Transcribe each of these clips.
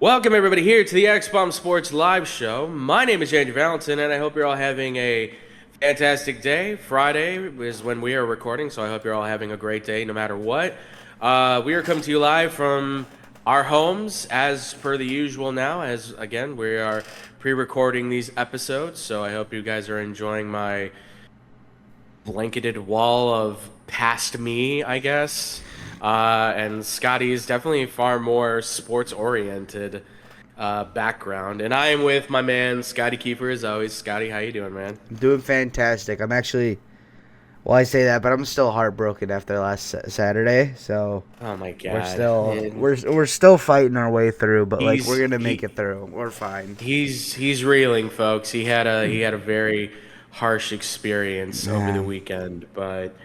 Welcome everybody here to the X-Bomb Sports Live Show. My name is Andrew Valentin, and I hope you're all having a fantastic day. Friday is when we are recording, so I hope you're all having a great day no matter what. We are coming to you live from our homes as per the usual now, as again, we are pre-recording these episodes, so I hope you guys are enjoying my blanketed wall of past me, I guess. And Scotty is definitely far more sports-oriented background. And I am with my man, Scotty Kiefer, as always. Scotty, how you doing, man? I'm doing fantastic. I'm actually, well, I say that, but I'm still heartbroken after last Saturday. So Oh my we're God. still Man. we're still fighting our way through, but like He's we're gonna he, make it through. We're fine. he's reeling, folks. He had a very harsh experience over the Man. weekend, but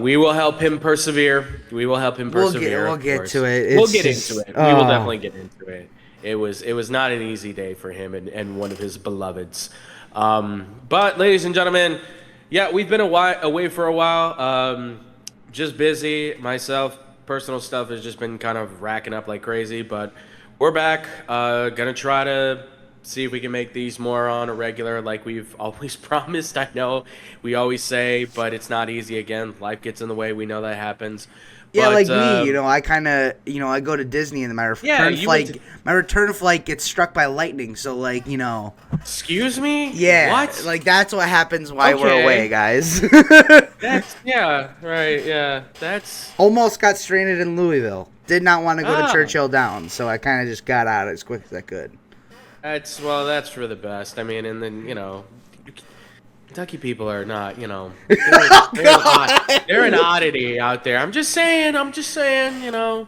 we will help him persevere. We will help him persevere. We'll Of get course. to it. We'll It's get just into it. We will definitely get into it. It was not an easy day for him and one of his beloveds. But ladies and gentlemen, yeah, we've been away for a while. Just busy. Myself, personal stuff has just been kind of racking up like crazy. But we're back. Gonna try to see if we can make these more on a regular, like we've always promised. I know we always say, but it's not easy. Again, life gets in the way. We know that happens. Yeah, But like me, I kind of, I go to Disney and yeah, you went to. my return flight gets struck by lightning. So like, Excuse me? yeah, What? like that's what happens while we're Okay. away, guys. That's yeah, right, yeah. That's Almost got stranded in Louisville. Did not want to go to ah, Churchill Downs, so I kind of just got out as quick as I could. that's for the best. I mean, and then Kentucky people are not, they're an oddity out there. I'm just saying, Yo,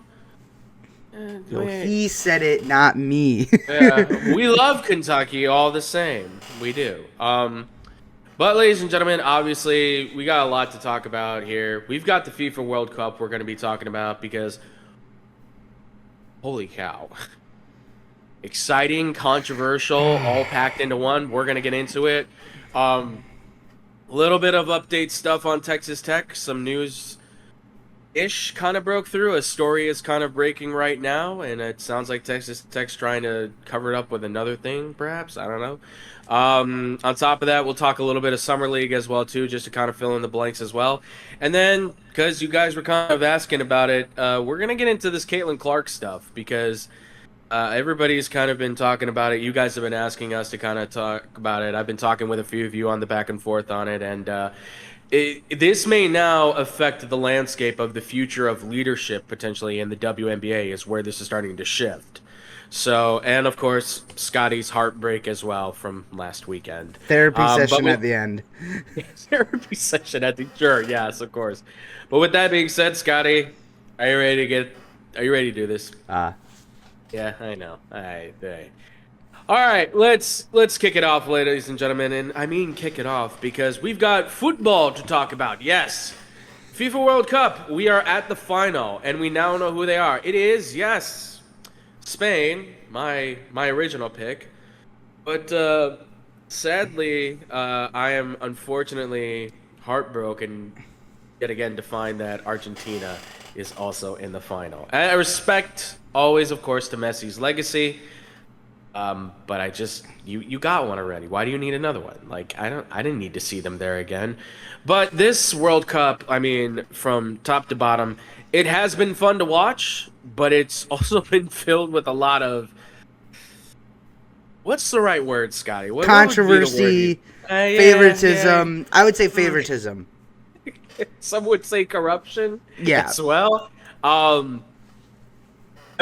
he said it, not me. yeah, we love Kentucky all the same. We do. But ladies and gentlemen, obviously we got a lot to talk about here. We've got the FIFA World Cup we're going to be talking about because holy cow. Exciting, controversial, all packed into one. We're going to get into it. A little bit of update stuff on Texas Tech. Some news-ish kind of broke through. A story is kind of breaking right now, and it sounds like Texas Tech's trying to cover it up with another thing, perhaps. I don't know. On top of that, we'll talk a little bit of Summer League as well, too, just to kind of fill in the blanks as well. And then, because you guys were kind of asking about it, we're going to get into this Caitlin Clark stuff because everybody's kind of been talking about it. You guys have been asking us to kind of talk about it. I've been talking with a few of you on the back and forth on it, and this may now affect the landscape of the future of leadership potentially in the WNBA is where this is starting to shift. So, and of course, Scotty's heartbreak as well from last weekend. Therapy session at the end. Therapy session at the sure, yes, of course. But with that being said, Scotty, are you ready to do this? Yeah, I know. All right, let's kick it off, ladies and gentlemen, and I mean kick it off because we've got football to talk about. Yes, FIFA World Cup. We are at the final, and we now know who they are. It is Spain, my original pick, but sadly, I am unfortunately heartbroken yet again to find that Argentina is also in the final. I respect always, of course, to Messi's legacy, but I just you got one already. Why do you need another one? Like I didn't need to see them there again. But this World Cup, I mean, from top to bottom, it has been fun to watch, but it's also been filled with a lot of what's the right word, Scotty? Controversy, favoritism. Yeah. I would say favoritism. Some would say corruption. Yeah. As well. I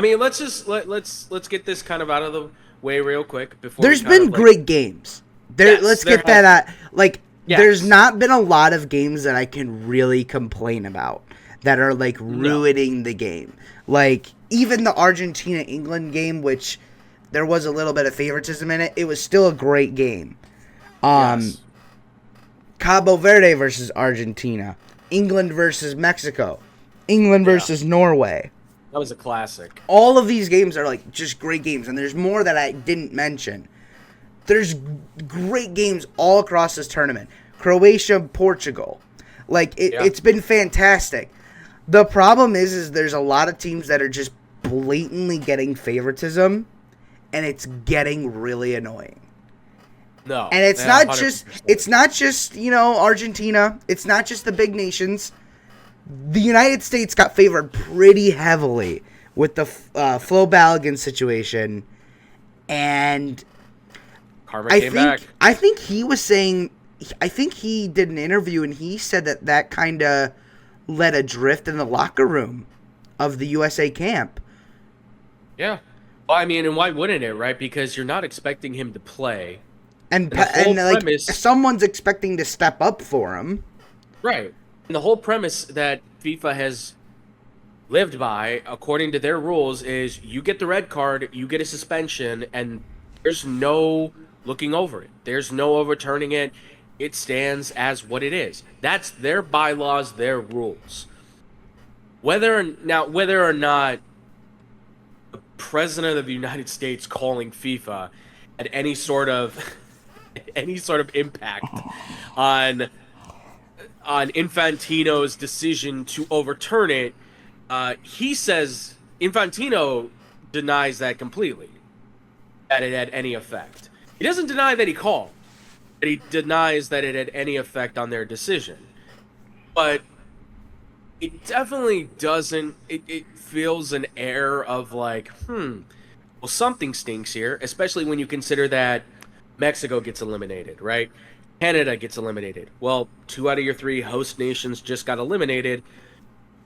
mean, let's get this kind of out of the way real quick before. There's been great games. Let's get that out. Like, there's not been a lot of games that I can really complain about that are like ruining the game. Like even the Argentina-England game, which there was a little bit of favoritism in it, it was still a great game. Cabo Verde versus Argentina, England versus Mexico, England versus Norway. That was a classic. All of these games are like just great games, and there's more that I didn't mention. There's great games all across this tournament. Croatia, Portugal. Like, it's been fantastic. The problem is there's a lot of teams that are just blatantly getting favoritism, and it's getting really annoying. No. And it's not just, Argentina. It's not just the big nations. The United States got favored pretty heavily with the Flo Balogun situation. And Karma came back. I think he was saying, I think he did an interview and he said that kind of led a drift in the locker room of the USA camp. Yeah. Well, I mean, and why wouldn't it, right? Because you're not expecting him to play. And like, someone's expecting to step up for him. Right. And the whole premise that FIFA has lived by, according to their rules, is you get the red card, you get a suspension, and there's no looking over it. There's no overturning it. It stands as what it is. That's their bylaws, their rules. Whether or not the President of the United States calling FIFA had any sort of impact on Infantino's decision to overturn it, he says Infantino denies that completely, that it had any effect. He doesn't deny that he called, but he denies that it had any effect on their decision. But it definitely doesn't. It feels an air of like, well, something stinks here, especially when you consider that Mexico gets eliminated, right? Canada gets eliminated. Well, 2 out of your 3 host nations just got eliminated.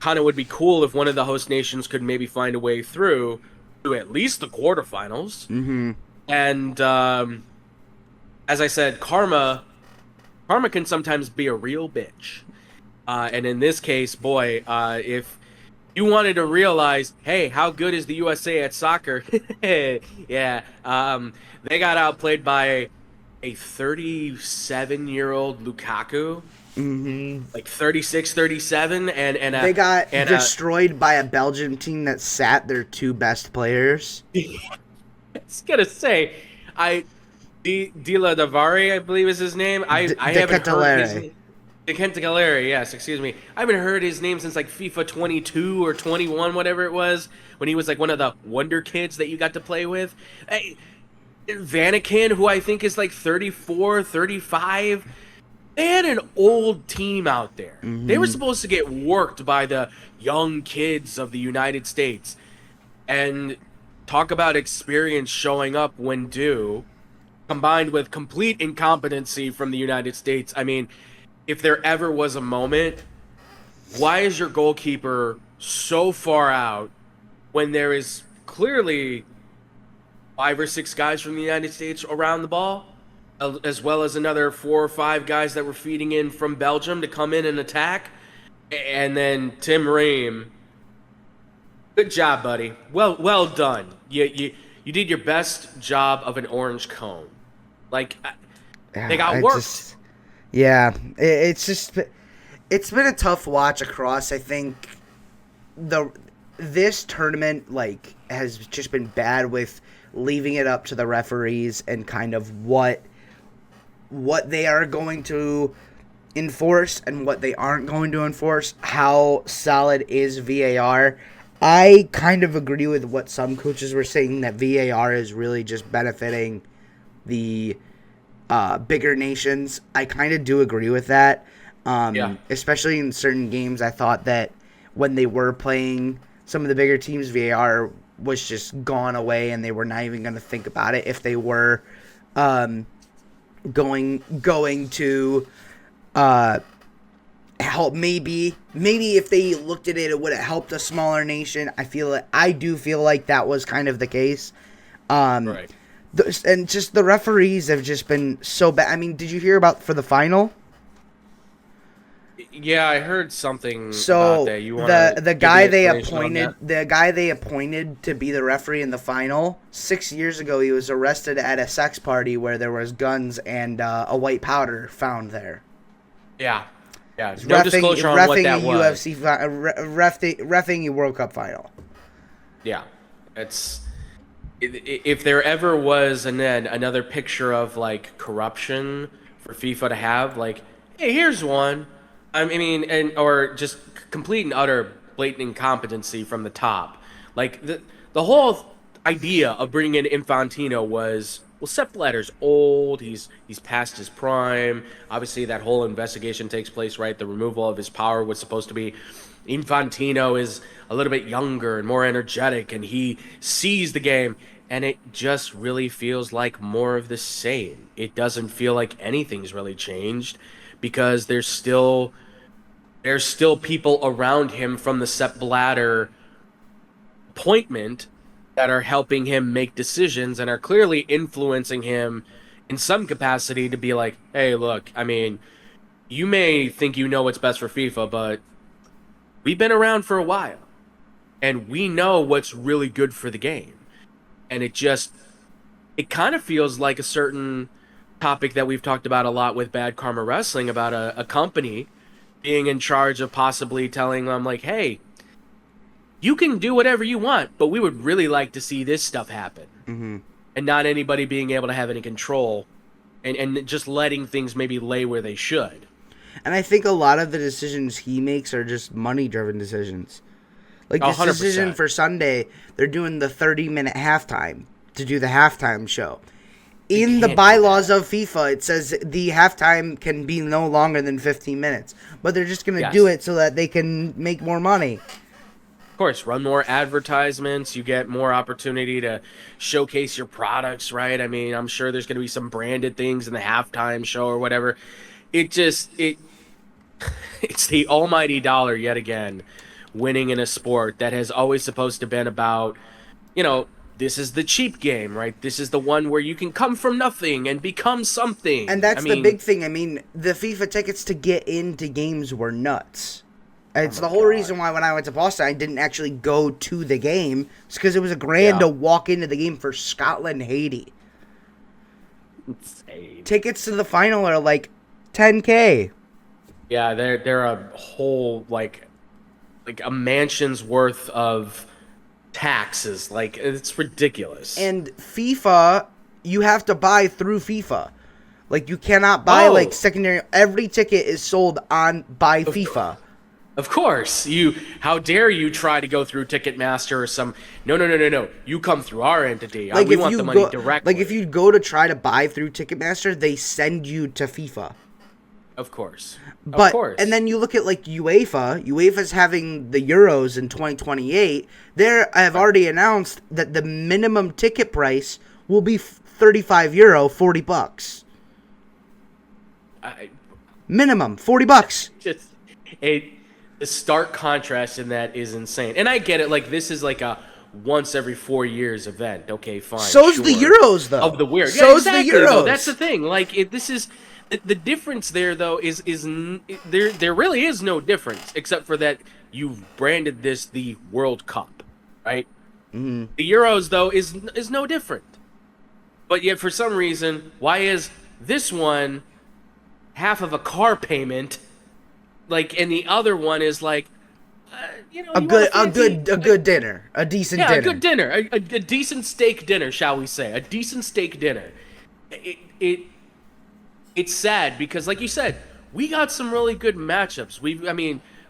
Kind of would be cool if one of the host nations could maybe find a way through to at least the quarterfinals. Mm-hmm. And as I said, karma can sometimes be a real bitch. And in this case, boy, if you wanted to realize, hey, how good is the USA at soccer? Yeah, they got outplayed by a 37-year-old Lukaku. Mm-hmm. Like 36, 37, and they got destroyed by a Belgian team that sat their 2 best players. I was gonna say, Dila Davari, I believe is his name. I haven't heard his name. Tech-nical, yes, excuse me. I haven't heard his name since like FIFA 22 or 21, whatever it was, when he was like one of the wonder kids that you got to play with. Hey, Vanakin, who I think is like 34, 35. They had an old team out there. Mm-hmm. They were supposed to get worked by the young kids of the United States. And talk about experience showing up when due, combined with complete incompetency from the United States. I mean, if there ever was a moment, why is your goalkeeper so far out when there is clearly 5 or 6 guys from the United States around the ball, as well as another 4 or 5 guys that were feeding in from Belgium to come in and attack? And then Tim Ream, good job, buddy. Well done. You did your best job of an orange cone. Like, they got worked. It's been a tough watch across. I think this tournament like has just been bad with leaving it up to the referees and kind of what they are going to enforce and what they aren't going to enforce. How solid is VAR? I kind of agree with what some coaches were saying, that VAR is really just benefiting the bigger nations. I kind of do agree with that. Especially in certain games, I thought that when they were playing some of the bigger teams, VAR was just gone away and they were not even going to think about it if they were going to help. Maybe if they looked at it, it would have helped a smaller nation. I do feel like that was kind of the case. Right. And just the referees have just been so bad. I mean, did you hear about for the final? Yeah, I heard something about that. You want the guy they appointed to be the referee in the final, 6 years ago, he was arrested at a sex party where there was guns and a white powder found there. Yeah. No disclosure on what that was. Reffing a World Cup final. Yeah, if there ever was another picture of like corruption for FIFA to have, like, hey, here's one. I mean, or just complete and utter blatant incompetency from the top. Like the whole, idea of bringing in Infantino was, well, Sepp Blatter's old. He's past his prime. Obviously, that whole investigation takes place, right? The removal of his power was supposed to be Infantino is a little bit younger and more energetic, and he sees the game. And it just really feels like more of the same. It doesn't feel like anything's really changed because there's still people around him from the Sepp Blatter appointment that are helping him make decisions and are clearly influencing him in some capacity to be like, hey, look, I mean, you may think you know what's best for FIFA, but we've been around for a while, and we know what's really good for the game. And it kind of feels like a certain topic that we've talked about a lot with Bad Karma Wrestling, about a company being in charge of possibly telling them, like, hey, you can do whatever you want, but we would really like to see this stuff happen. Mm-hmm. And not anybody being able to have any control and just letting things maybe lay where they should. And I think a lot of the decisions he makes are just money-driven decisions. Like this 100%. decision for Sunday, they're doing the 30-minute halftime to do the halftime show. In the bylaws of FIFA, it says the halftime can be no longer than 15 minutes. But they're just going to do it so that they can make more money. Of course, run more advertisements. You get more opportunity to showcase your products, right? I mean, I'm sure there's going to be some branded things in the halftime show or whatever. It's the almighty dollar yet again, winning in a sport that has always supposed to been about, this is the cheap game, right? This is the one where you can come from nothing and become something. And that's the big thing. I mean, the FIFA tickets to get into games were nuts. It's the whole reason why when I went to Boston, I didn't actually go to the game. It's because it was $1,000 to walk into the game for Scotland-Haiti. Insane. Tickets to the final are like $10K. Yeah, they're a whole like a mansion's worth of taxes. Like, it's ridiculous. And FIFA, you have to buy through FIFA. Like, you cannot buy like secondary. Every ticket is sold by FIFA. Of course. How dare you try to go through Ticketmaster or some... No. You come through our entity. Like, we want the money directly. Like, if you go to try to buy through Ticketmaster, they send you to FIFA. Of course. And then you look at, like, UEFA. UEFA's having the Euros in 2028. I've already announced that the minimum ticket price will be €35, $40. Minimum, $40. Just... The stark contrast in that is insane. And I get it, like, this is like a once every 4 years event. Okay, fine. So's the Euros, though. Of the weird. So's the Euros. Though. That's the thing. Like, this is the difference there, though, is there really is no difference except for that you've branded this the World Cup, right? Mm-hmm. The Euros, though, is no different. But yet, for some reason, why is this one half of a car payment? Like, and the other one is like, a good dinner, a decent dinner. Yeah, a good dinner, a decent steak dinner, shall we say? A decent steak dinner. It's sad because, like you said, we got some really good matchups.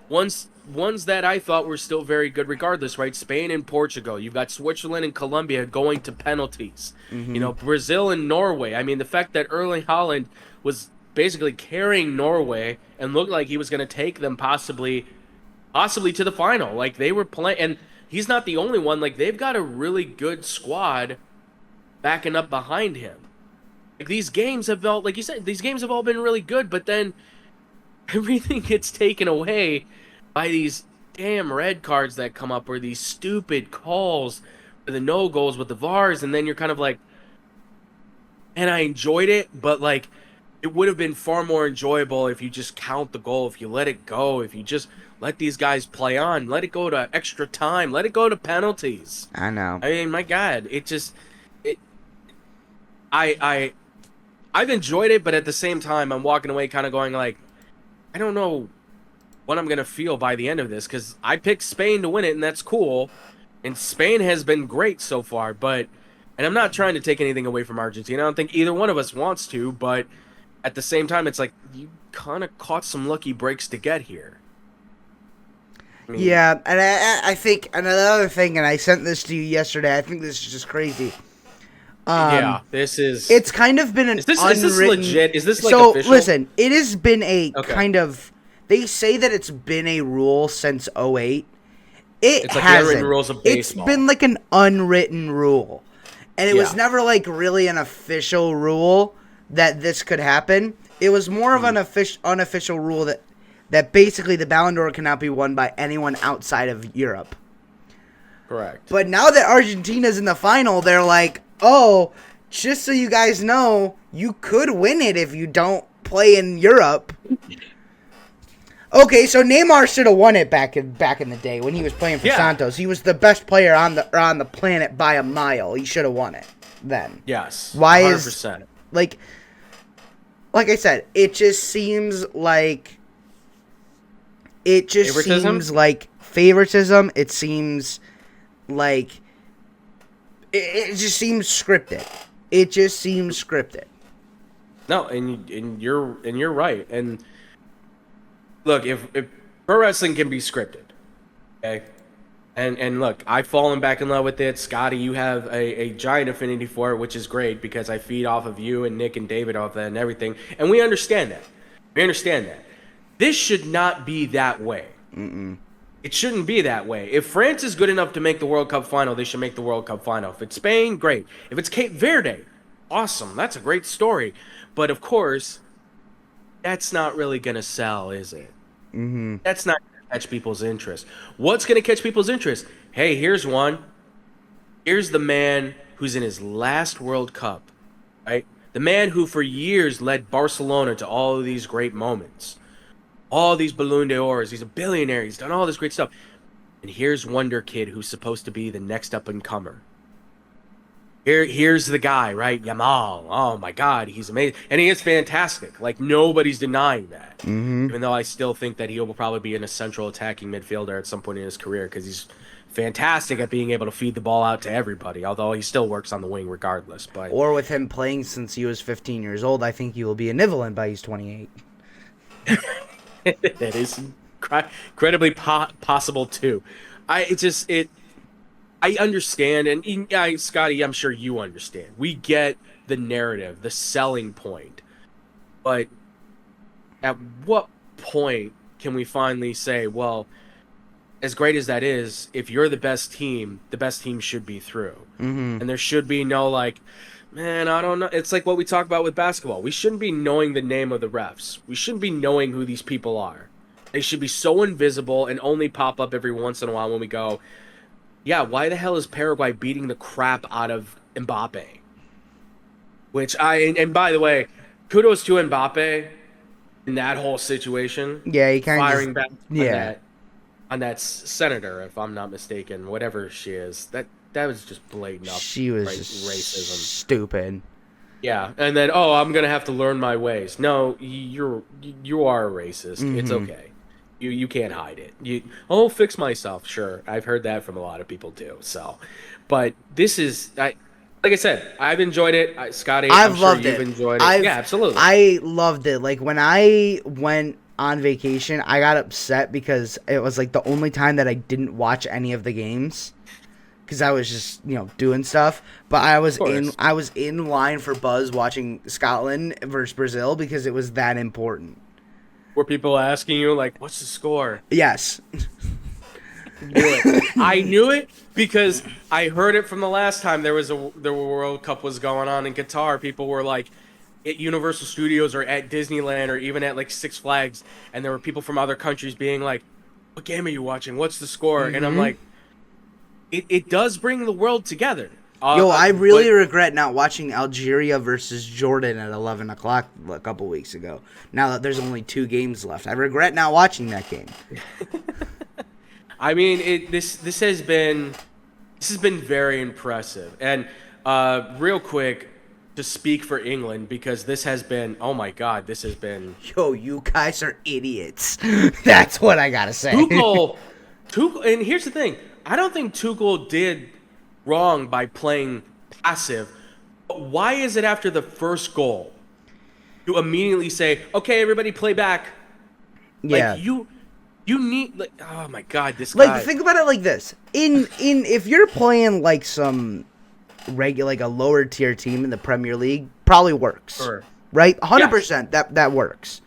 Ones that I thought were still very good, regardless, right? Spain and Portugal. You've got Switzerland and Colombia going to penalties. Mm-hmm. Brazil and Norway. I mean, the fact that Erling Haaland was basically carrying Norway and looked like he was going to take them possibly to the final. Like, they were playing, and he's not the only one. Like, they've got a really good squad backing up behind him. Like, these games have felt, like you said, these games have all been really good, but then everything gets taken away by these damn red cards that come up, or these stupid calls for the no goals with the VARs, and then you're kind of like, and I enjoyed it, but like, it would have been far more enjoyable if you just count the goal, if you let it go, if you just let these guys play on, let it go to extra time, let it go to penalties. I know. I mean, my God, I've enjoyed it, but at the same time, I'm walking away kind of going like, I don't know what I'm going to feel by the end of this, because I picked Spain to win it, and that's cool, and Spain has been great so far, and I'm not trying to take anything away from Argentina. I don't think either one of us wants to, but at the same time, it's like, you kind of caught some lucky breaks to get here. I mean, yeah, and I think another thing, and I sent this to you yesterday. I think this is just crazy. this is. It's kind of been an unwritten. Is this legit? Is this like so official? Listen, it has been a Okay. kind of. They say that it's been a rule since 08. It's like hasn't. the unwritten rules of baseball. It's been like an unwritten rule, and it was never like really an official rule that this could happen. It was more of an unofficial rule that basically the Ballon d'Or cannot be won by anyone outside of Europe. Correct. But now that Argentina's in the final, they're like, oh, just so you guys know, you could win it if you don't play in Europe. Okay, so Neymar should have won it back in the day when he was playing for Santos. He was the best player on the planet by a mile. He should have won it then. Yes. Why 100%. is like I said, it just seems like seems like favoritism. It seems like it just seems scripted. It just seems scripted. No, and you're right. And look, if pro wrestling can be scripted, okay, and look, I've fallen back in love with it. Scotty, you have a giant affinity for it, which is great because I feed off of you and Nick and David off that and everything, and we understand that. We understand that. This should not be that way. It shouldn't be that way. If France is good enough to make the World Cup final, they should make the World Cup final. If it's Spain, great. If it's Cape Verde, awesome. That's a great story. But of course, that's not really going to sell, is it? That's not going to catch people's interest. What's going to catch people's interest? Hey, here's one. Here's the man who's in his last World Cup, right? The man who for years led Barcelona to all of these great moments. All these Ballon d'Ors. He's a billionaire. He's done all this great stuff. And here's Wonder Kid, who's supposed to be the next up-and-comer. Here's the guy, right? Yamal. Oh, my God. He's amazing. And he is fantastic. Like, nobody's denying that. Even though I still think that he will probably be in a central attacking midfielder at some point in his career because he's fantastic at being able to feed the ball out to everybody, although he still works on the wing regardless. But or with him playing since he was 15 years old, I think he will be a Nivelin by he's 28. That is incredibly possible too. I understand, and Scotty, I'm sure you understand. We get the narrative, the selling point, but at what point can we finally say, well, as great as that is, if you're the best team should be through, and there should be no like, man, I don't know. It's like what we talk about with basketball. We shouldn't be knowing the name of the refs. We shouldn't be knowing who these people are. They should be so invisible and only pop up every once in a while when we go, yeah, why the hell is Paraguay beating the crap out of Mbappe? And by the way, kudos to Mbappe in that whole situation. Yeah, he kind of firing back on that senator, if I'm not mistaken, whatever she is. That was just blatant up. She was racism. Stupid. Yeah, and then I'm gonna have to learn my ways. No, you are a racist. It's okay. You can't hide it. I'll fix myself. Sure, I've heard that from a lot of people too. So, but this is like I said, I've enjoyed it. Scotty, I've loved it. You've enjoyed it. Yeah, absolutely. I loved it. Like when I went on vacation, I got upset because it was like the only time that I didn't watch any of the games. Because I was just, doing stuff. But I was in line for Buzz watching Scotland versus Brazil because it was that important. Were people asking you, like, what's the score? Yes. I knew it because I heard it from the last time the World Cup was going on in Qatar. People were like at Universal Studios or at Disneyland or even at like Six Flags, and there were people from other countries being like, what game are you watching? What's the score? And I'm like, It does bring the world together. I really regret not watching Algeria versus Jordan at 11 o'clock a couple weeks ago. Now that there's only 2 games left, I regret not watching that game. I mean, this has been very impressive. And real quick, to speak for England, because this has been, oh my God, this has been. Yo, you guys are idiots. That's what I gotta say. Tuchel, and here's the thing. I don't think Tuchel did wrong by playing passive. But why is it after the first goal you immediately say, okay, everybody play back? Yeah. Like You need like, oh my god, this like guy. think about it like this: in if you're playing like some regular, like a lower tier team in the Premier League, probably works, Sure. right? 100% that works.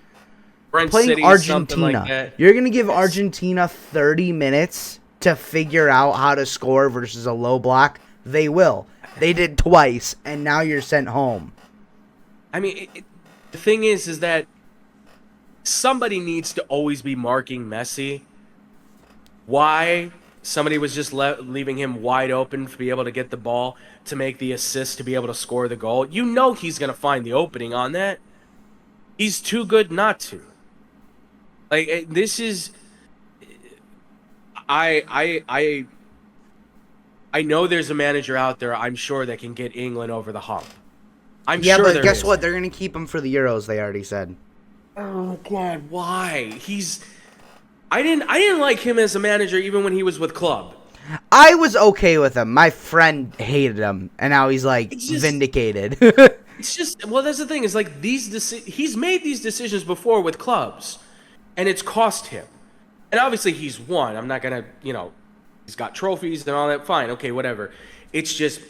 Brent Playing City, Argentina, like that. you're gonna give Argentina 30 minutes to figure out how to score versus a low block. They will. They did twice, and now you're sent home. I mean, the thing is that somebody needs to always be marking Messi. Why? Somebody was just leaving him wide open to be able to get the ball, to make the assist, to be able to score the goal. You know he's going to find the opening on that. He's too good not to. Like, this is... I know there's a manager out there, I'm sure, that can get England over the hump. I'm sure but there guess is. what? They're going to keep him for the Euros, they already said. Oh, God, why? I didn't like him as a manager even when he was with club. I was okay with him. My friend hated him, and now he's like vindicated. It's just, well, that's the thing. Is like he's made these decisions before with clubs, and it's cost him. And obviously he's won. I'm not gonna, he's got trophies and all that. Fine, okay, whatever. It's just,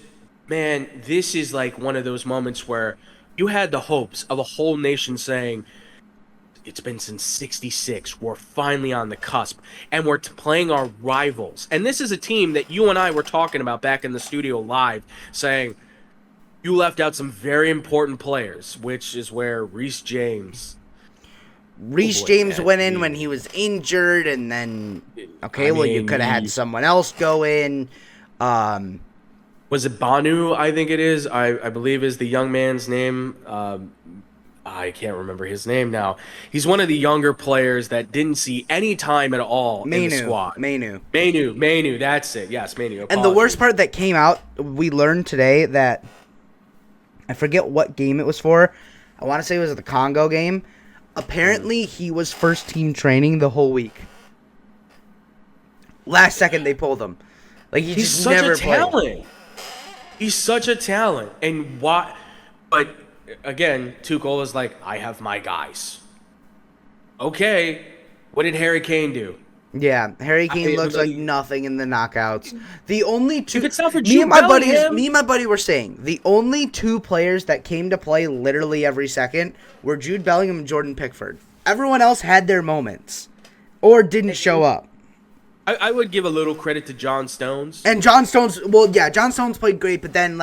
man, this is like one of those moments where you had the hopes of a whole nation saying, it's been since 66. We're finally on the cusp. And we're playing our rivals. And this is a team that you and I were talking about back in the studio live, saying, you left out some very important players, which is where Reece James... James went in when he was injured, and then, you could have had someone else go in. Was it Banu, I think it is? I believe is the young man's name. I can't remember his name now. He's one of the younger players that didn't see any time at all in the squad. Manu, that's it. Yes, Manu. Apologies. And the worst part that came out, we learned today that, I forget what game it was for. I want to say it was the Congo game. Apparently, he was first team training the whole week. Last second, they pulled him. Like, he's just never played. He's such a talent. And why? But again, Tuchel is like, I have my guys. Okay, what did Harry Kane do? Yeah, Harry Kane looks like nothing in the knockouts. The only two... You could tell for me and my buddy were saying, the only two players that came to play literally every second were Jude Bellingham and Jordan Pickford. Everyone else had their moments. Or didn't show up. I would give a little credit to John Stones. And John Stones... Well, yeah, John Stones played great, but then,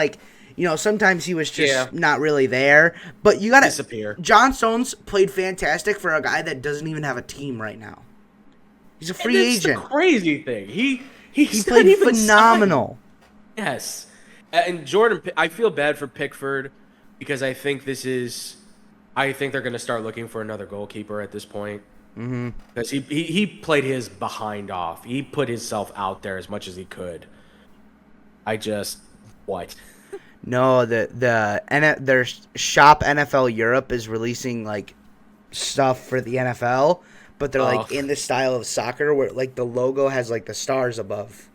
sometimes he was just not really there. But you gotta... Disappear. John Stones played fantastic for a guy that doesn't even have a team right now. He's a free agent. That's the crazy thing. He played phenomenal. Yes. And Jordan, I feel bad for Pickford because I think they're going to start looking for another goalkeeper at this point. Mm-hmm. Because he played his behind off. He put himself out there as much as he could. What? No, their shop NFL Europe is releasing stuff for the NFL. But they're in the style of soccer where the logo has the stars above.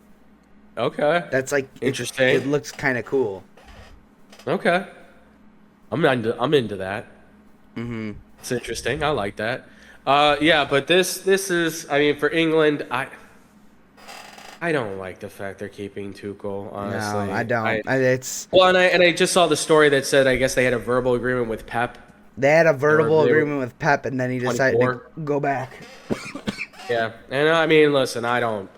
Okay. That's interesting. It looks kind of cool. Okay. I'm into that. Mm-hmm. It's interesting. I like that. But this is, I mean, for England, I don't like the fact they're keeping Tuchel, honestly. No, I don't. And I just saw the story that said I guess they had a verbal agreement with Pep. They had a verbal agreement with Pep, and then he decided to go back. Yeah, and I mean, listen, I don't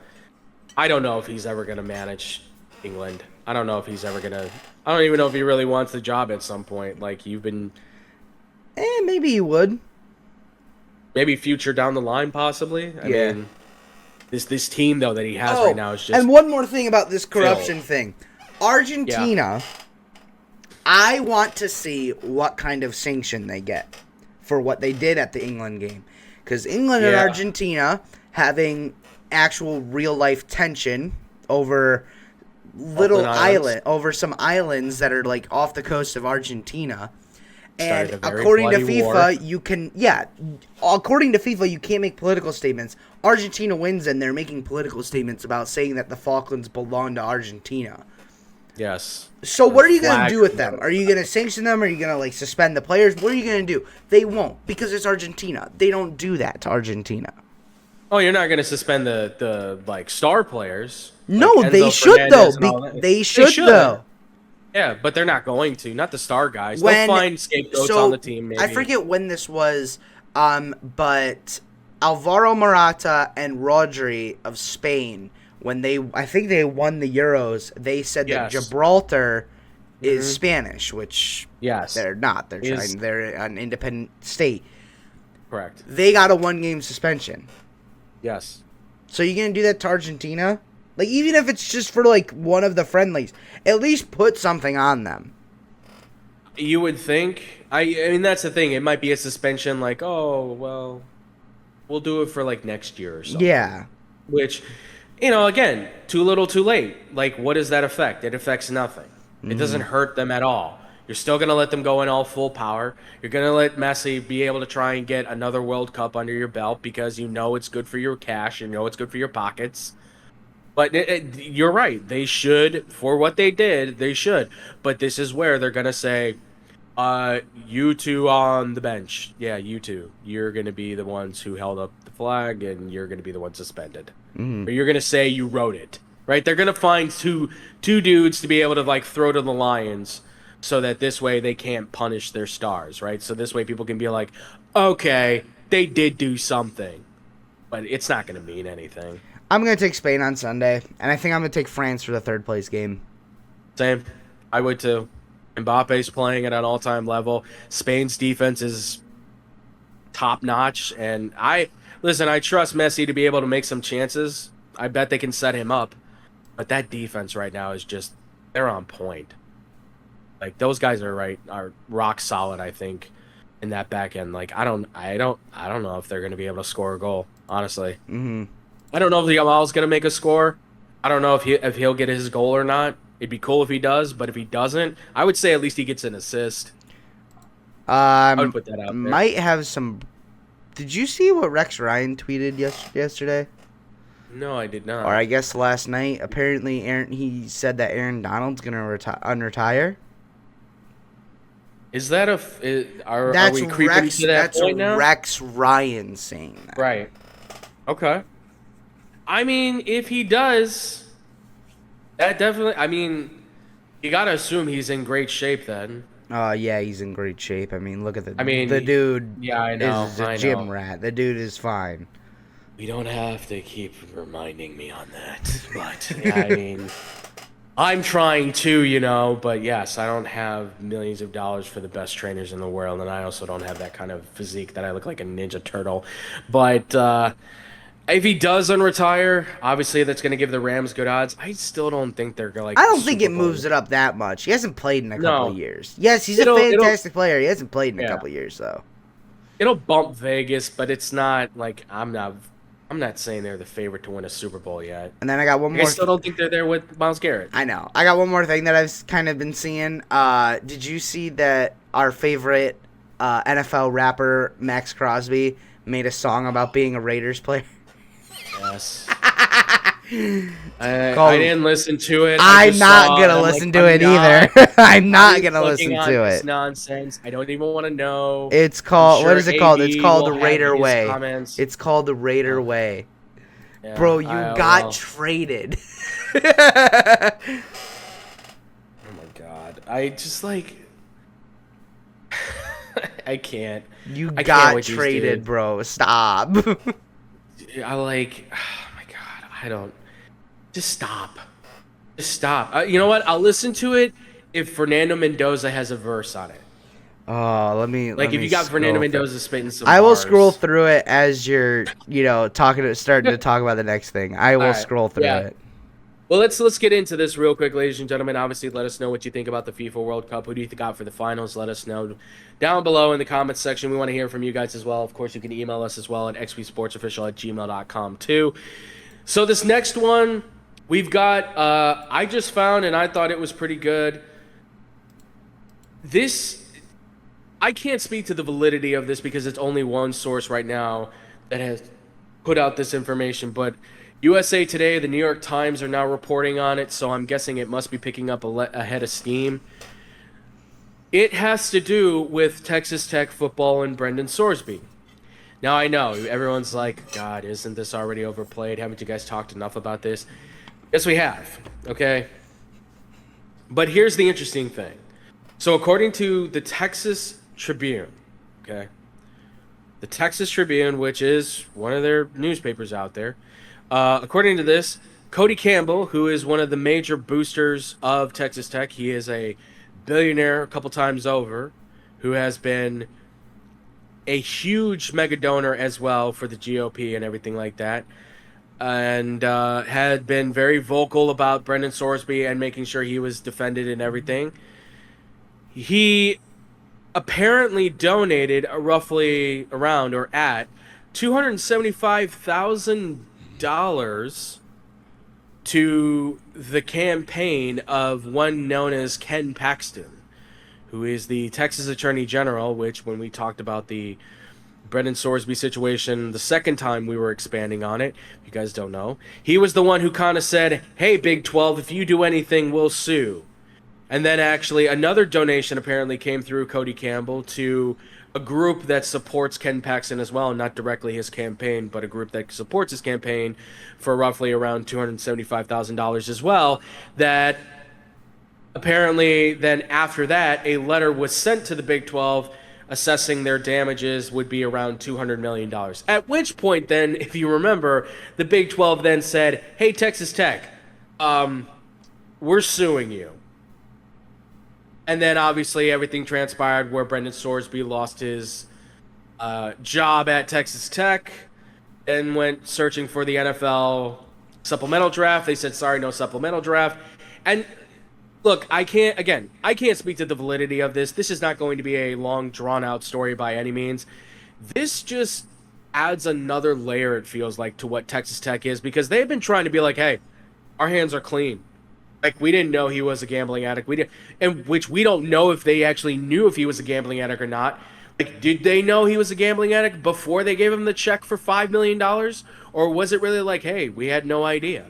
know if he's ever going to manage England. I don't know if he's ever going to... I don't even know if he really wants the job at some point. You've been... maybe he would. Maybe future down the line, possibly. I mean, this team, though, that he has right now is just... And one more thing about this corruption thing. Argentina... Yeah. I want to see what kind of sanction they get for what they did at the England game. Because England and Argentina having actual real-life tension over over some islands that are off the coast of Argentina. And according to FIFA, you can't make political statements. Argentina wins, and they're making political statements about saying that the Falklands belong to Argentina. Yes. So what are you going to do with them? Are you going to sanction them? Are you going to suspend the players? What are you going to do? They won't, because it's Argentina. They don't do that to Argentina. Oh, you're not going to suspend the like star players. No, like they Enzo should though. Fernandez and all that. They should though. Yeah, but they're not going to. Not the star guys. They'll When find scapegoats on the team. Maybe. I forget when this was, but Alvaro Morata and Rodri of Spain, when I think they won the Euros, they said that Gibraltar is Spanish, which they're not. They're an independent state. Correct. They got a 1-game suspension. Yes. So you're gonna do that to Argentina? Like, even if it's just for like one of the friendlies, at least put something on them. You would think. I mean, that's the thing. It might be a suspension, like, oh well, we'll do it for like next year or something. Yeah. Which, again, too little, too late. Like, what does that affect? It affects nothing. It doesn't hurt them at all. You're still going to let them go in all full power. You're going to let Messi be able to try and get another World Cup under your belt because you know it's good for your cash. You know it's good for your pockets. But you're right. They should, for what they did, they should. But this is where they're going to say, you two on the bench. Yeah, you two. You're going to be the ones who held up the flag, and you're going to be the one suspended. Or you're going to say you wrote it. Right? They're going to find two dudes to be able to like throw to the lions so that this way they can't punish their stars, right? So this way people can be like, okay, they did do something, but it's not going to mean anything. I'm going to take Spain on Sunday, and I think I'm going to take France for the third place game. Same. I would too. Mbappe's playing at an all-time level. Spain's defense is top-notch, and I trust Messi to be able to make some chances. I bet they can set him up. But that defense right now is just, they're on point. Like, those guys are rock solid, I think, in that back end. Like, I don't know if they're going to be able to score a goal, honestly. I don't know if Yamal's going to make a score. I don't know if he'll get his goal or not. It'd be cool if he does, but if he doesn't, I would say at least he gets an assist. I would put that out there. Might have some. Did you see what Rex Ryan tweeted yesterday? No, I did not. Or I guess last night. Apparently, he said that Aaron Donald's going to unretire. Is that are we creeping to that point now? That's Rex Ryan saying that. Right. Okay. I mean, if he does, that definitely. I mean, you gotta assume he's in great shape then. Yeah, he's in great shape. I mean, look at the. I mean, the dude. Yeah, I know. Is a gym rat. The dude is fine. We don't have to keep reminding me on that, but yeah, I mean, I'm trying to, but yes, I don't have millions of dollars for the best trainers in the world, and I also don't have that kind of physique that I look like a Ninja Turtle. But if he does unretire, obviously that's going to give the Rams good odds. I still don't think they're going to I don't think it moves it up that much. He hasn't played in a couple of years. Yes, he's a fantastic player. He hasn't played in a couple of years, though. It'll bump Vegas, but it's not like I'm not saying they're the favorite to win a Super Bowl yet. And then I got one more. I still don't think they're there with Myles Garrett. I know. I got one more thing that I've kind of been seeing. Did you see that our favorite NFL rapper, Max Crosby, made a song about being a Raiders player? Yes. I didn't listen to it. I'm not going to listen to it either. I'm not going to listen to it. It's nonsense. I don't even want to know. It's called, what is it called? It's called the Raider Way. It's called the Raider Way. Yeah, bro, you got traded. Oh my god. I just I can't. You got traded, bro. Stop. Just stop. Just stop. You know what? I'll listen to it if Fernando Mendoza has a verse on it. Oh, let me. If you got Fernando Mendoza spitting some I will bars. scroll through it as you're, starting to talk about the next thing. I will scroll through it. Well, let's get into this real quick, ladies and gentlemen. Obviously, let us know what you think about the FIFA World Cup. Who do you think got for the finals? Let us know down below in the comments section. We want to hear from you guys as well. Of course, you can email us as well at xpsportsofficial@gmail.com too. So this next one, we've got, I just found, and I thought it was pretty good. I can't speak to the validity of this because it's only one source right now that has put out this information, but USA Today, the New York Times are now reporting on it, so I'm guessing it must be picking up a head of steam. It has to do with Texas Tech football and Brendan Sorsby. Now I know everyone's like, God, isn't this already overplayed? Haven't you guys talked enough about this? Yes, we have. Okay. But here's the interesting thing. So according to the Texas Tribune, okay, the Texas Tribune, which is one of their newspapers out there, according to this, Cody Campbell, who is one of the major boosters of Texas Tech, he is a billionaire a couple times over, who has been a huge mega donor as well for the GOP and everything like that, and had been very vocal about Brendan Sorsby and making sure he was defended and everything. He apparently donated roughly around or at $275,000 to the campaign of one known as Ken Paxton, who is the Texas Attorney General, which when we talked about the Brendan Sorsby situation the second time we were expanding on it, if you guys don't know, he was the one who kind of said, hey, Big 12, if you do anything, we'll sue. And then actually another donation apparently came through Cody Campbell to a group that supports Ken Paxton as well, not directly his campaign, but a group that supports his campaign for roughly around $275,000 as well, that apparently then after that, a letter was sent to the Big 12 assessing their damages would be around $200 million. At which point then, if you remember, the Big 12 then said, hey, Texas Tech, we're suing you. And then obviously everything transpired where Brendan Sorsby lost his job at Texas Tech and went searching for the NFL supplemental draft. They said, sorry, no supplemental draft. And look, I can't speak to the validity of this. This is not going to be a long, drawn-out story by any means. This just adds another layer, it feels like, to what Texas Tech is, because they've been trying to be like, hey, our hands are clean. Like, we didn't know he was a gambling addict. Which we don't know if they actually knew if he was a gambling addict or not. Like, did they know he was a gambling addict before they gave him the check for $5 million? Or was it really like, hey, we had no idea?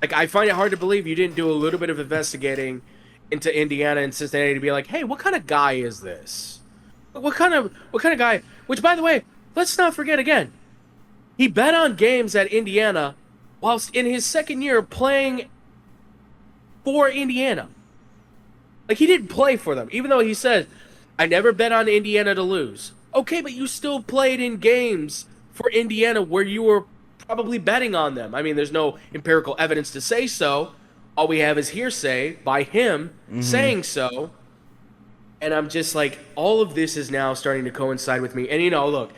Like, I find it hard to believe you didn't do a little bit of investigating into Indiana and Cincinnati to be like, hey, what kind of guy is this? What kind of guy? Which, by the way, let's not forget again, he bet on games at Indiana whilst in his second year playing for Indiana. Like, he didn't play for them, even though he said, I never bet on Indiana to lose. Okay, but you still played in games for Indiana where you were probably betting on them. I mean, there's no empirical evidence to say so. All we have is hearsay by him saying so. And I'm just like, all of this is now starting to coincide with me. And, you know, look,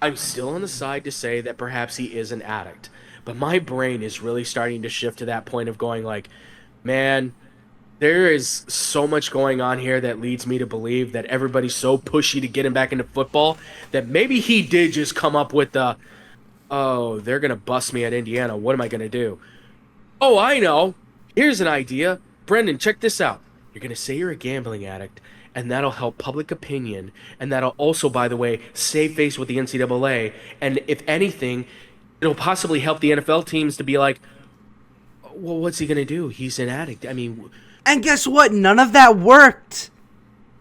I'm still on the side to say that perhaps he is an addict. But my brain is really starting to shift to that point of going like, man, there is so much going on here that leads me to believe that everybody's so pushy to get him back into football that maybe he did just come up with the, oh, they're going to bust me at Indiana. What am I going to do? Oh, I know. Here's an idea. Brendan, check this out. You're going to say you're a gambling addict, and that'll help public opinion, and that'll also, by the way, save face with the NCAA, and if anything, it'll possibly help the NFL teams to be like, well, what's he going to do? He's an addict. I mean... And guess what? None of that worked.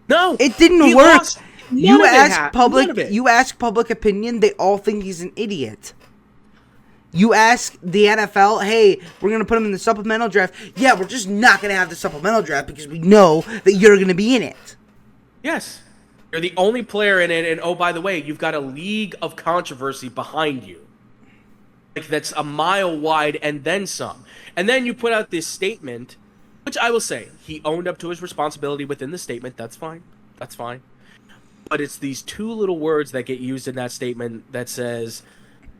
No. It didn't work. You ask public opinion, they all think he's an idiot. You ask the NFL, hey, we're going to put him in the supplemental draft. Yeah, we're just not going to have the supplemental draft because we know that you're going to be in it. Yes. You're the only player in it, and oh, by the way, you've got a league of controversy behind you. Like, that's a mile wide and then some. And then you put out this statement, which I will say, he owned up to his responsibility within the statement. That's fine. That's fine. But it's these two little words that get used in that statement that says,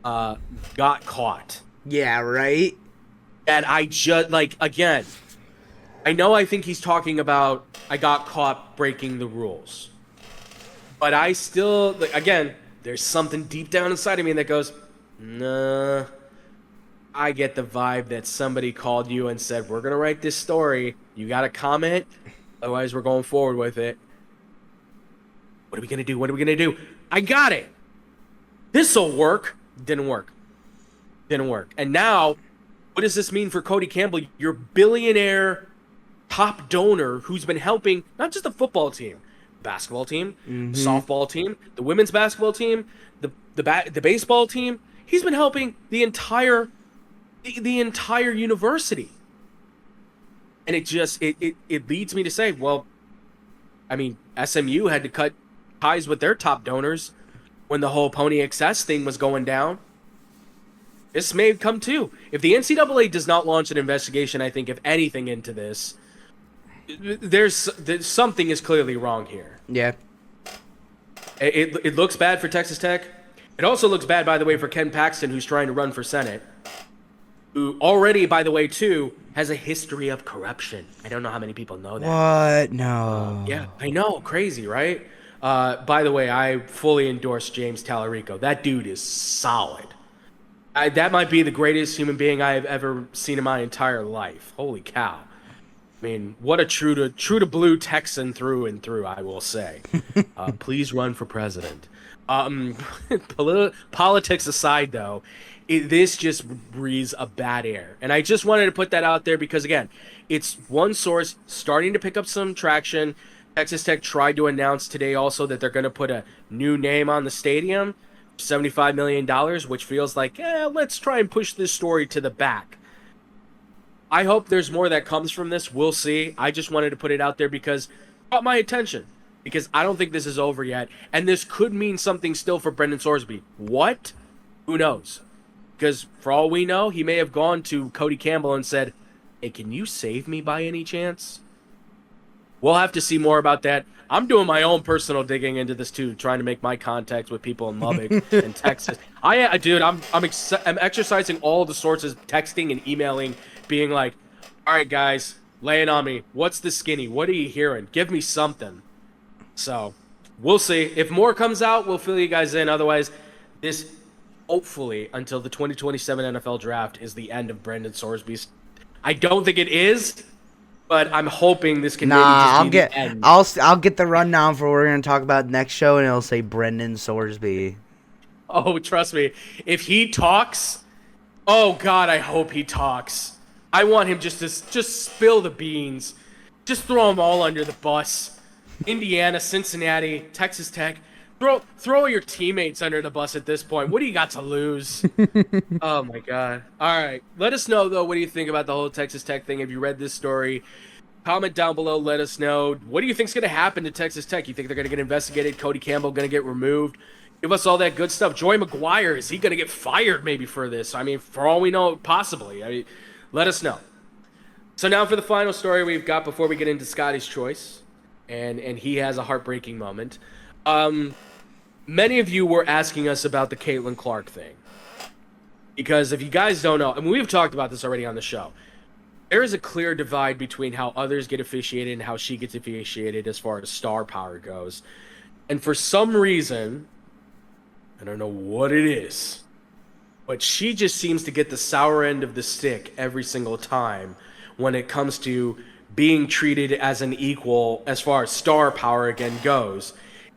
got caught. Yeah, right? And I just, like, again, I think he's talking about, I got caught breaking the rules. But I still, like, again, there's something deep down inside of me that goes, nah, I get the vibe that somebody called you and said, we're going to write this story. You got to comment. Otherwise, we're going forward with it. What are we going to do? What are we going to do? I got it. This'll work. Didn't work. Didn't work. And now, what does this mean for Cody Campbell, your billionaire top donor who's been helping not just the football team, basketball team, the softball team, the women's basketball team, the baseball team. He's been helping the entire university. And it leads me to say, well, I mean, SMU had to cut ties with their top donors when the whole Pony Excess thing was going down. This may come too. If the NCAA does not launch an investigation, I think, if anything, into this, there's something is clearly wrong here. Yeah. It looks bad for Texas Tech. It also looks bad, by the way, for Ken Paxton, who's trying to run for Senate, who already, by the way, too, has a history of corruption. I don't know how many people know that. What? No. Yeah, I know. Crazy, right? By the way, I fully endorse James Tallarico. That dude is solid. That might be the greatest human being I have ever seen in my entire life. Holy cow. I mean, what a true to blue Texan through and through, I will say. Please run for president. Politics aside, though, this just breathes a bad air. And I just wanted to put that out there because, again, it's one source starting to pick up some traction. Texas Tech tried to announce today also that they're going to put a new name on the stadium, $75 million, which feels like, let's try and push this story to the back. I hope there's more that comes from this. We'll see. I just wanted to put it out there because it caught my attention. Because I don't think this is over yet. And this could mean something still for Brendan Sorsby. What? Who knows? Because for all we know, he may have gone to Cody Campbell and said, hey, can you save me by any chance? We'll have to see more about that. I'm doing my own personal digging into this too, trying to make my contacts with people in Lubbock and Texas. I'm exercising all the sources, texting and emailing, being like, all right, guys, lay it on me. What's the skinny? What are you hearing? Give me something. So we'll see. If more comes out, we'll fill you guys in. Otherwise, this hopefully until the 2027 NFL draft is the end of Brendan Sorsby's. I don't think it is, but I'm hoping this can maybe just be the end. I'll get the rundown for what we're going to talk about next show, and it'll say Brendan Sorsby. Oh, trust me. If he talks, oh, God, I hope he talks. I want him just to spill the beans. Just throw them all under the bus. Indiana, Cincinnati, Texas Tech. Throw your teammates under the bus at this point. What do you got to lose? Oh, my God. All right. Let us know, though, what do you think about the whole Texas Tech thing? Have you read this story? Comment down below. Let us know. What do you think is going to happen to Texas Tech? You think they're going to get investigated? Cody Campbell going to get removed? Give us all that good stuff. Joy McGuire, is he going to get fired maybe for this? I mean, for all we know, possibly. I mean, let us know. So now for the final story we've got before we get into Scotty's choice. And he has a heartbreaking moment. Many of you were asking us about the Caitlin Clark thing. Because if you guys don't know, and we've talked about this already on the show, there is a clear divide between how others get officiated and how she gets officiated as far as star power goes. And for some reason, I don't know what it is, but she just seems to get the sour end of the stick every single time when it comes to being treated as an equal as far as star power again goes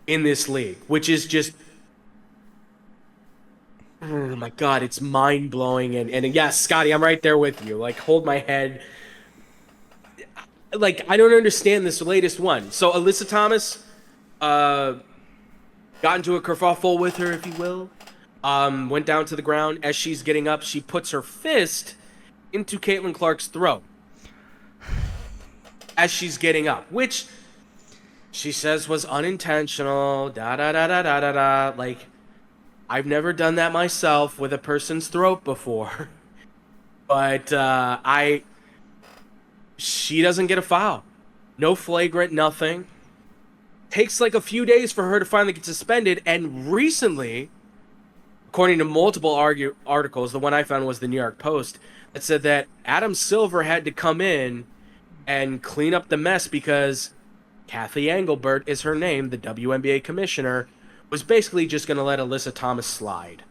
in this league, which is just, oh my God, it's mind-blowing. And yes, Scotty, I'm right there with you. Like, hold my head. Like, I don't understand this latest one. So Alyssa Thomas got into a kerfuffle with her, if you will. Went down to the ground. As she's getting up, she puts her fist into Caitlin Clark's throat as she's getting up, which she says was unintentional, da-da-da-da-da-da-da. Like, I've never done that myself with a person's throat before. But she doesn't get a foul. No flagrant, nothing. Takes like a few days for her to finally get suspended, and recently, according to multiple articles, the one I found was the New York Post, that said that Adam Silver had to come in and clean up the mess because Cathy Engelbert is her name, the WNBA commissioner, was basically just going to let Alyssa Thomas slide.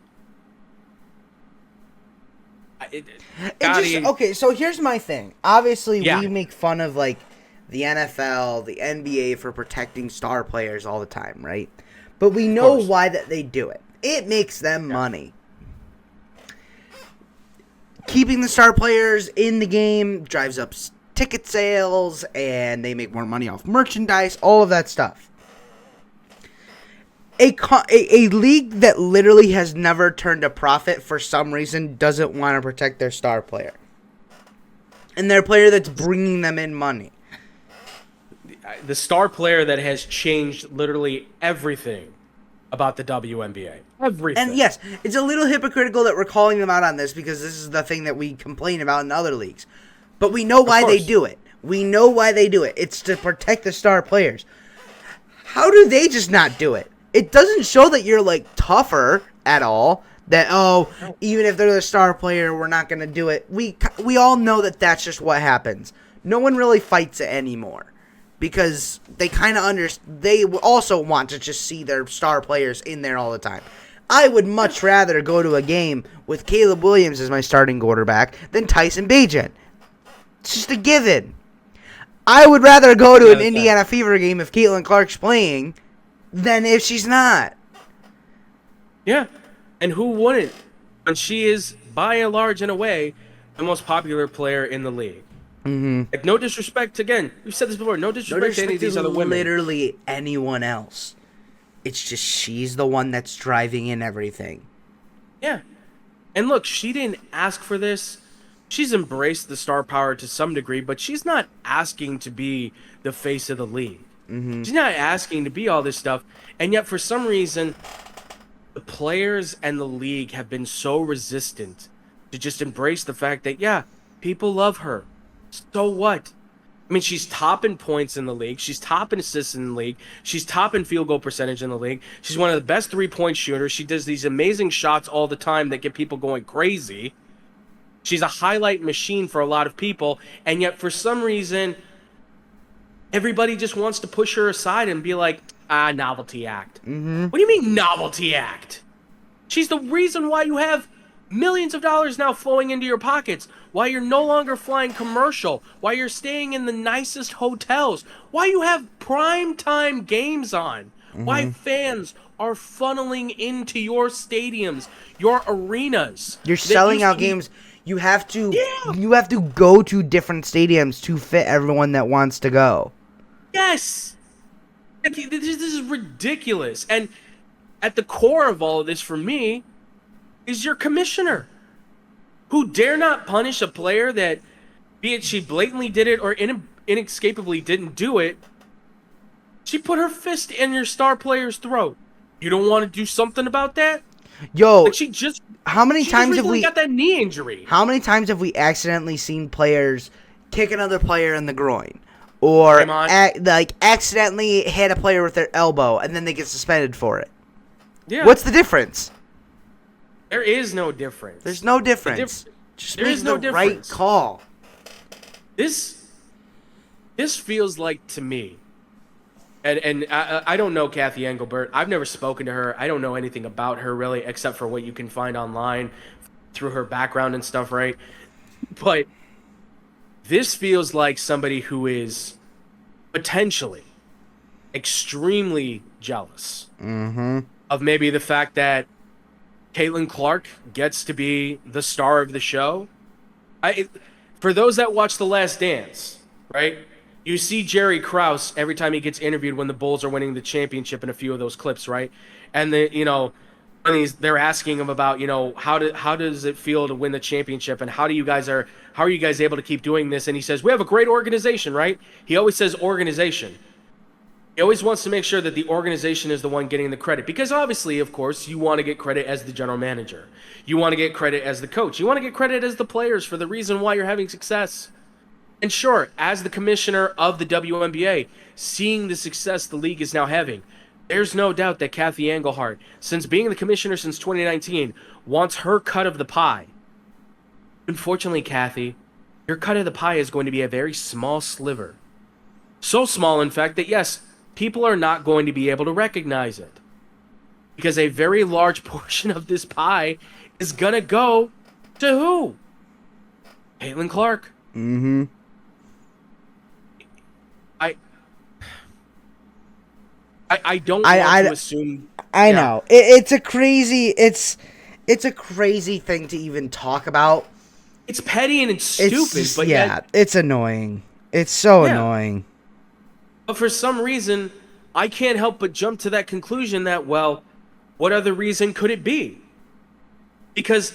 Okay, so here's my thing. Obviously, we make fun of, like, the NFL, the NBA for protecting star players all the time, right? But we know why that they do it. It makes them money. Keeping the star players in the game drives up ticket sales, and they make more money off merchandise, all of that stuff. A league that literally has never turned a profit for some reason doesn't want to protect their star player. And their player that's bringing them in money. The star player that has changed literally everything about the WNBA. Everything. And yes, it's a little hypocritical that we're calling them out on this because this is the thing that we complain about in other leagues. But we know why they do it. We know why they do it. It's to protect the star players. How do they just not do it? It doesn't show that you're, like, tougher at all. That, even if they're the star player, we're not going to do it. We all know that that's just what happens. No one really fights it anymore. Because they kind of they also want to just see their star players in there all the time. I would much rather go to a game with Caleb Williams as my starting quarterback than Tyson Bagent. It's just a given. I would rather go to an Indiana Fever game if Caitlin Clark's playing than if she's not. Yeah. And who wouldn't? When she is, by and large and away, the most popular player in the league. Mm-hmm. Like, no disrespect, again, we've said this before, no disrespect to any of these other women. Literally anyone else. It's just she's the one that's driving in everything. Yeah. And look, she didn't ask for this. She's embraced the star power to some degree, but she's not asking to be the face of the league. Mm-hmm. She's not asking to be all this stuff. And yet, for some reason, the players and the league have been so resistant to just embrace the fact that, yeah, people love her. So what? I mean, she's top in points in the league. She's top in assists in the league. She's top in field goal percentage in the league. She's one of the best three-point shooters. She does these amazing shots all the time that get people going crazy. She's a highlight machine for a lot of people. And yet, for some reason, everybody just wants to push her aside and be like, novelty act. Mm-hmm. What do you mean, novelty act? She's the reason why you have millions of dollars now flowing into your pockets, why you're no longer flying commercial, why you're staying in the nicest hotels, why you have primetime games on, why fans are funneling into your stadiums, your arenas. You're selling out games. You have to go to different stadiums to fit everyone that wants to go. Yes. This is ridiculous. And at the core of all of this for me is your commissioner, who dare not punish a player that, be it she blatantly did it or inescapably didn't do it, she put her fist in your star player's throat. You don't want to do something about that? Yo, like how many times have we got that knee injury? How many times have we accidentally seen players kick another player in the groin? Or accidentally hit a player with their elbow and then they get suspended for it? Yeah. What's the difference? There is no difference. There's no difference. Just make the right call. This feels like, to me, and I don't know Cathy Engelbert. I've never spoken to her. I don't know anything about her, really, except for what you can find online through her background and stuff, right? But this feels like somebody who is potentially extremely jealous of maybe the fact that Caitlin Clark gets to be the star of the show. For those that watch The Last Dance, right? You see Jerry Krause every time he gets interviewed when the Bulls are winning the championship in a few of those clips, right? And they're asking him about, how does it feel to win the championship, and how are you guys able to keep doing this? And he says, we have a great organization, right? He always says organization. He always wants to make sure that the organization is the one getting the credit, because obviously, of course, you want to get credit as the general manager. You want to get credit as the coach. You want to get credit as the players for the reason why you're having success. And sure, as the commissioner of the WNBA, seeing the success the league is now having, there's no doubt that Cathy Engelbert, since being the commissioner since 2019, wants her cut of the pie. Unfortunately, Cathy, your cut of the pie is going to be a very small sliver. So small, in fact, that yes, people are not going to be able to recognize it. Because a very large portion of this pie is going to go to who? Caitlin Clark. Mm-hmm. I don't want to assume. I know. It's a crazy thing to even talk about. It's petty and it's stupid, but it's annoying. It's so annoying. But for some reason, I can't help but jump to that conclusion that, well, what other reason could it be? Because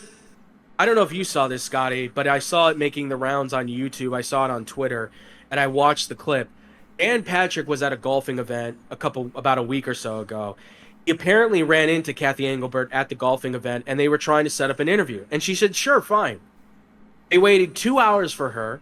I don't know if you saw this, Scotty, but I saw it making the rounds on YouTube. I saw it on Twitter, and I watched the clip. Dan Patrick was at a golfing event about a week or so ago. He apparently ran into Cathy Engelbert at the golfing event, and they were trying to set up an interview. And she said, sure, fine. They waited 2 hours for her.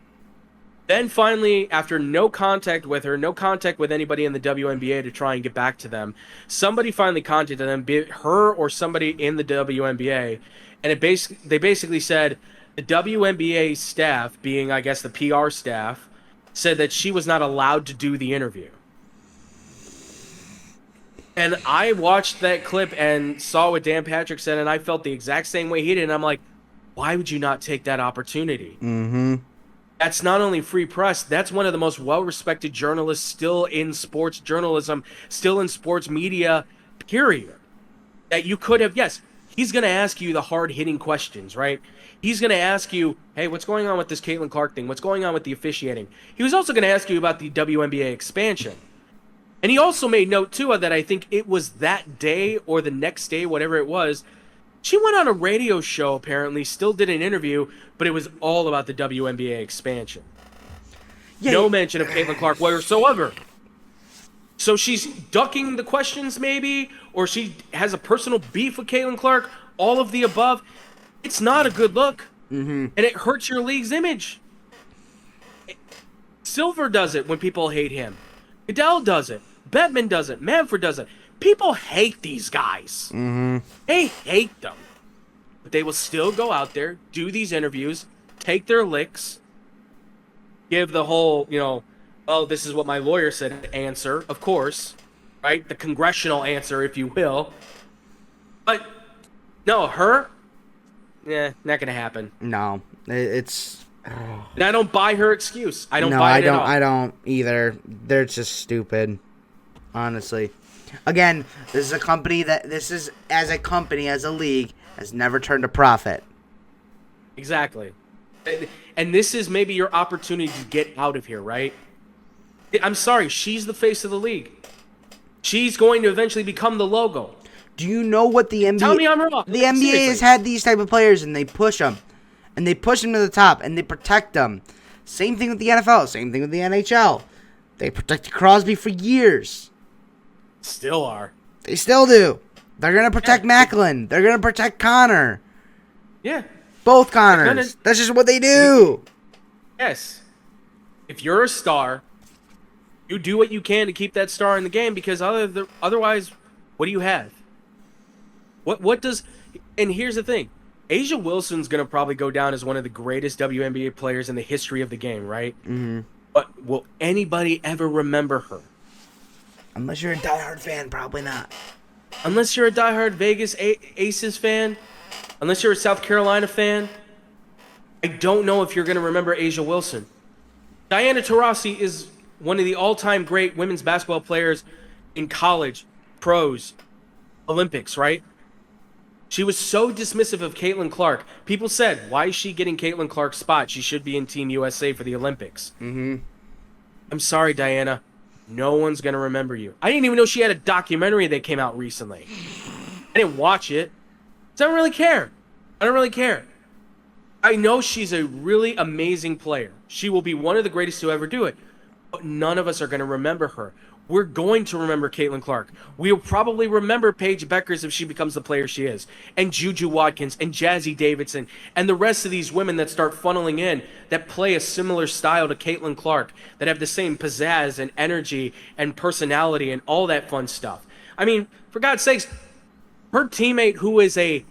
Then finally, after no contact with her, no contact with anybody in the WNBA to try and get back to them, somebody finally contacted them, be it her or somebody in the WNBA, and they basically said the WNBA staff, being, I guess, the PR staff, said that she was not allowed to do the interview. And I watched that clip and saw what Dan Patrick said, and I felt the exact same way he did, and I'm like, why would you not take that opportunity? Mm-hmm. That's not only free press, that's one of the most well-respected journalists still in sports journalism, still in sports media, period. That you could have, yes, he's going to ask you the hard-hitting questions, right? He's going to ask you, hey, what's going on with this Caitlin Clark thing? What's going on with the officiating? He was also going to ask you about the WNBA expansion. And he also made note, too, that I think it was that day or the next day, whatever it was, she went on a radio show, apparently, still did an interview, but it was all about the WNBA expansion. Yeah, no mention of Caitlin Clark whatsoever. So she's ducking the questions, maybe, or she has a personal beef with Caitlin Clark, all of the above. It's not a good look, and it hurts your league's image. Silver does it when people hate him. Goodell does it. Bettman does it. Manfred does it. People hate these guys. Mm-hmm. They hate them. But they will still go out there, do these interviews, take their licks, give the whole, oh, this is what my lawyer said answer, of course, right? The congressional answer, if you will. But, no, her, not going to happen. No, it's... And I don't buy her excuse. I don't buy it at all. I don't either. They're just stupid, honestly. Again, this is a company as a league, has never turned a profit. Exactly. And this is maybe your opportunity to get out of here, right? I'm sorry, she's the face of the league. She's going to eventually become the logo. Do you know what the NBA... Tell me I'm wrong. The NBA Seriously. has had these type of players, and they push them. And they push them to the top, and they protect them. Same thing with the NFL. Same thing with the NHL. They protected Crosby for years. Still are. They still do. They're going to protect Macklin. They're going to protect Connor. Yeah. Both Connors. That's just what they do. Yes. If you're a star, you do what you can to keep that star in the game, because otherwise, what do you have? What does... And here's the thing. Asia Wilson's going to probably go down as one of the greatest WNBA players in the history of the game, right? Mm-hmm. But will anybody ever remember her? Unless you're a diehard fan, probably not. Unless you're a diehard Vegas Aces fan, unless you're a South Carolina fan, I don't know if you're going to remember Asia Wilson. Diana Taurasi is one of the all-time great women's basketball players in college, pros, Olympics, right? She was so dismissive of Caitlin Clark. People said, why is she getting Caitlin Clark's spot? She should be in Team USA for the Olympics. Mm-hmm. I'm sorry, Diana. No one's going to remember you. I didn't even know she had a documentary that came out recently. I didn't watch it. So I don't really care. I know she's a really amazing player. She will be one of the greatest to ever do it. But none of us are going to remember her. We're going to remember Caitlin Clark. We'll probably remember Paige Beckers if she becomes the player she is. And Juju Watkins and Jazzy Davidson and the rest of these women that start funneling in that play a similar style to Caitlin Clark, that have the same pizzazz and energy and personality and all that fun stuff. I mean, for God's sakes, her teammate who is a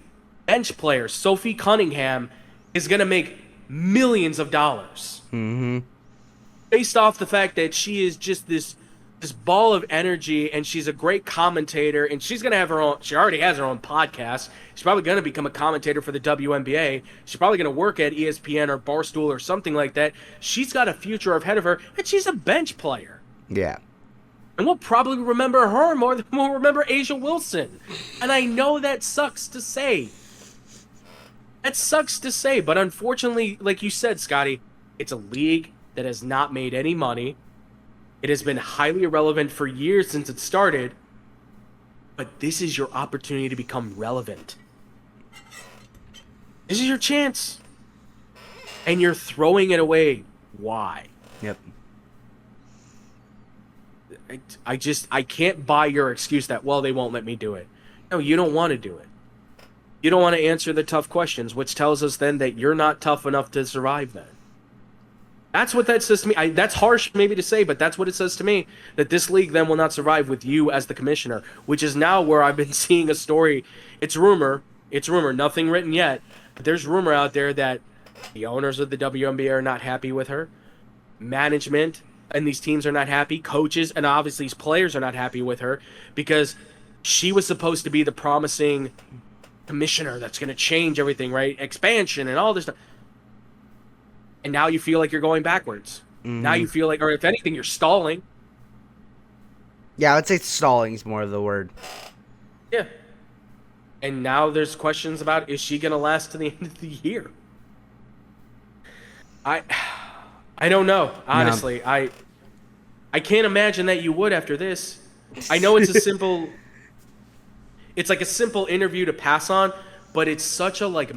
bench player, Sophie Cunningham, is going to make millions of dollars. Mm-hmm. Based off the fact that she is just this ball of energy, and she's a great commentator, and she's going to have her own, she already has her own podcast. She's probably going to become a commentator for the WNBA. She's probably going to work at ESPN or Barstool or something like that. She's got a future ahead of her, and she's a bench player. Yeah. And we'll probably remember her more than we'll remember Asia Wilson. And I know that sucks to say. But unfortunately, like you said, Scotty, it's a league that has not made any money. It has been highly irrelevant for years since it started, but this is your opportunity to become relevant. This is your chance. And you're throwing it away. Why? Yep. I can't buy your excuse that, well, they won't let me do it. No, you don't want to do it. You don't want to answer the tough questions, which tells us then that you're not tough enough to survive then. That's what that says to me. That's harsh maybe to say, but that's what it says to me, that this league then will not survive with you as the commissioner, which is now where I've been seeing a story. It's rumor, nothing written yet, but there's rumor out there that the owners of the WNBA are not happy with her. Management and these teams are not happy. Coaches and obviously these players are not happy with her because she was supposed to be the promising commissioner that's going to change everything, right? Expansion and all this stuff. And now you feel like you're going backwards. Mm-hmm. Now you feel like, or if anything, you're stalling. Yeah, I would say stalling is more of the word. Yeah. And now there's questions about, is she going to last to the end of the year? I don't know, honestly. No. I can't imagine that you would after this. I know it's it's like a simple interview to pass on, but it's such a like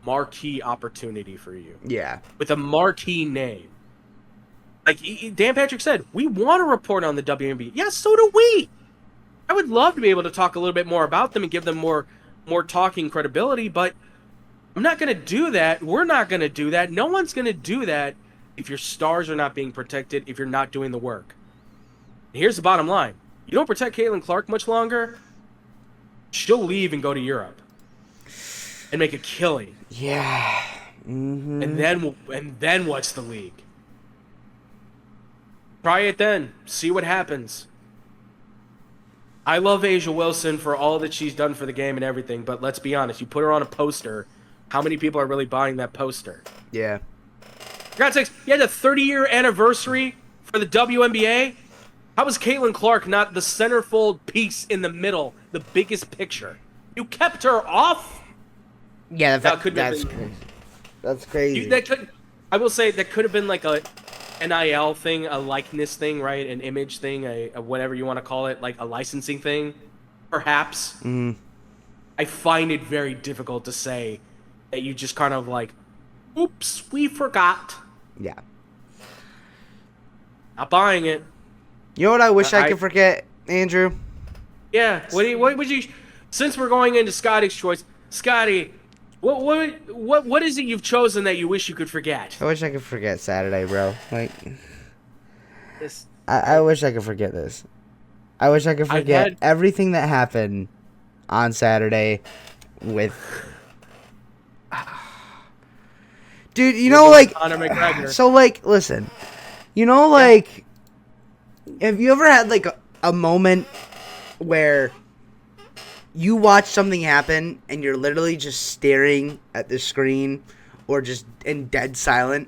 marquee opportunity for you. Yeah. With a marquee name. Like Dan Patrick said, we want to report on the WNBA. Yeah, so do we. I would love to be able to talk a little bit more about them and give them more talking credibility, but I'm not going to do that. We're not going to do that. No one's going to do that if your stars are not being protected, if you're not doing the work. And here's the bottom line. You don't protect Caitlin Clark much longer, she'll leave and go to Europe and make a killing. Yeah. Mm-hmm. And then what's the league? Try it then. See what happens. I love A'ja Wilson for all that she's done for the game and everything, but let's be honest. You put her on a poster, how many people are really buying that poster? Yeah. For God's sakes, you had a 30-year anniversary for the WNBA. How was Caitlin Clark not the centerfold piece in the middle, the biggest picture? You kept her off? Yeah, that's crazy. That's crazy. I will say that could have been like a NIL thing, a likeness thing, right? An image thing, a whatever you want to call it, like a licensing thing, perhaps. Mm-hmm. I find it very difficult to say that you just kind of like, oops, we forgot. Yeah. Not buying it. You know what I wish I could forget, Andrew? Yeah. What would you? Since we're going into Scotty's choice, Scotty, what is it you've chosen that you wish you could forget? I wish I could forget Saturday, bro. Like, I wish I could forget this. I wish I could forget everything that happened on Saturday with. Dude, you know, like, Conor McGregor. So, like, listen, you know, like, have you ever had, like, a moment where you watch something happen and you're literally just staring at the screen or just in dead silent?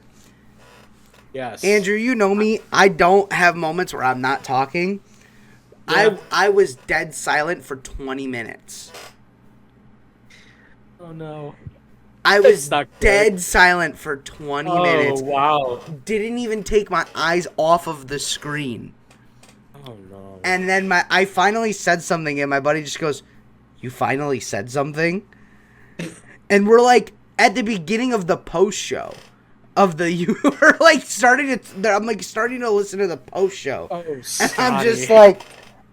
Yes. Andrew, you know me. I don't have moments where I'm not talking. Yeah. I was dead silent for 20 minutes. Oh, no. I was dead silent for 20 minutes. Oh, wow. Didn't even take my eyes off of the screen. Oh, no. And then I finally said something, and my buddy just goes, "You finally said something?" And we're like at the beginning of the post show you were like I'm like starting to listen to the post show. Oh, and I'm just like,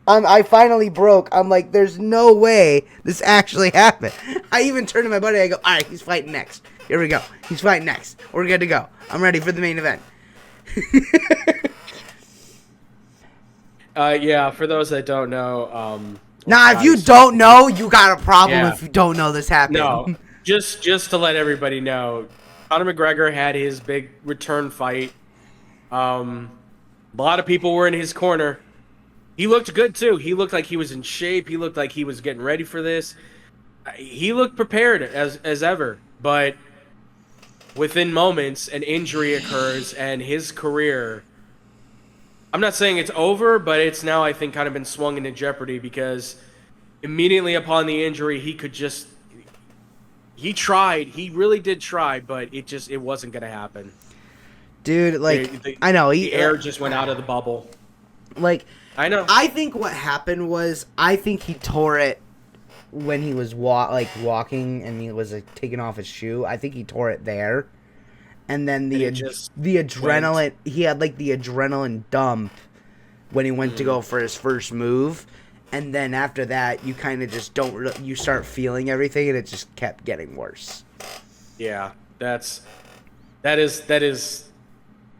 I finally broke. I'm like, there's no way this actually happened. I even turned to my buddy. I go, all right, he's fighting next. Here we go. He's fighting next. We're good to go. I'm ready for the main event. Yeah, for those that don't know, if you don't know, you got a problem if you don't know this happened. No, just to let everybody know, Conor McGregor had his big return fight. A lot of people were in his corner. He looked good, too. He looked like he was in shape. He looked like he was getting ready for this. He looked prepared as ever. But within moments, an injury occurs, and his career, I'm not saying it's over, but it's now, I think, kind of been swung into jeopardy because immediately upon the injury, he tried. He really did try, but it wasn't going to happen. Dude, like, I know. The air just went out of the bubble. Like, I know. I think what happened was, I think he tore it when he was walking and he was taking off his shoe. I think he tore it there. And then the adrenaline, he had like the adrenaline dump when he went to go for his first move. And then after that, you kind of just you start feeling everything, and it just kept getting worse. Yeah, that is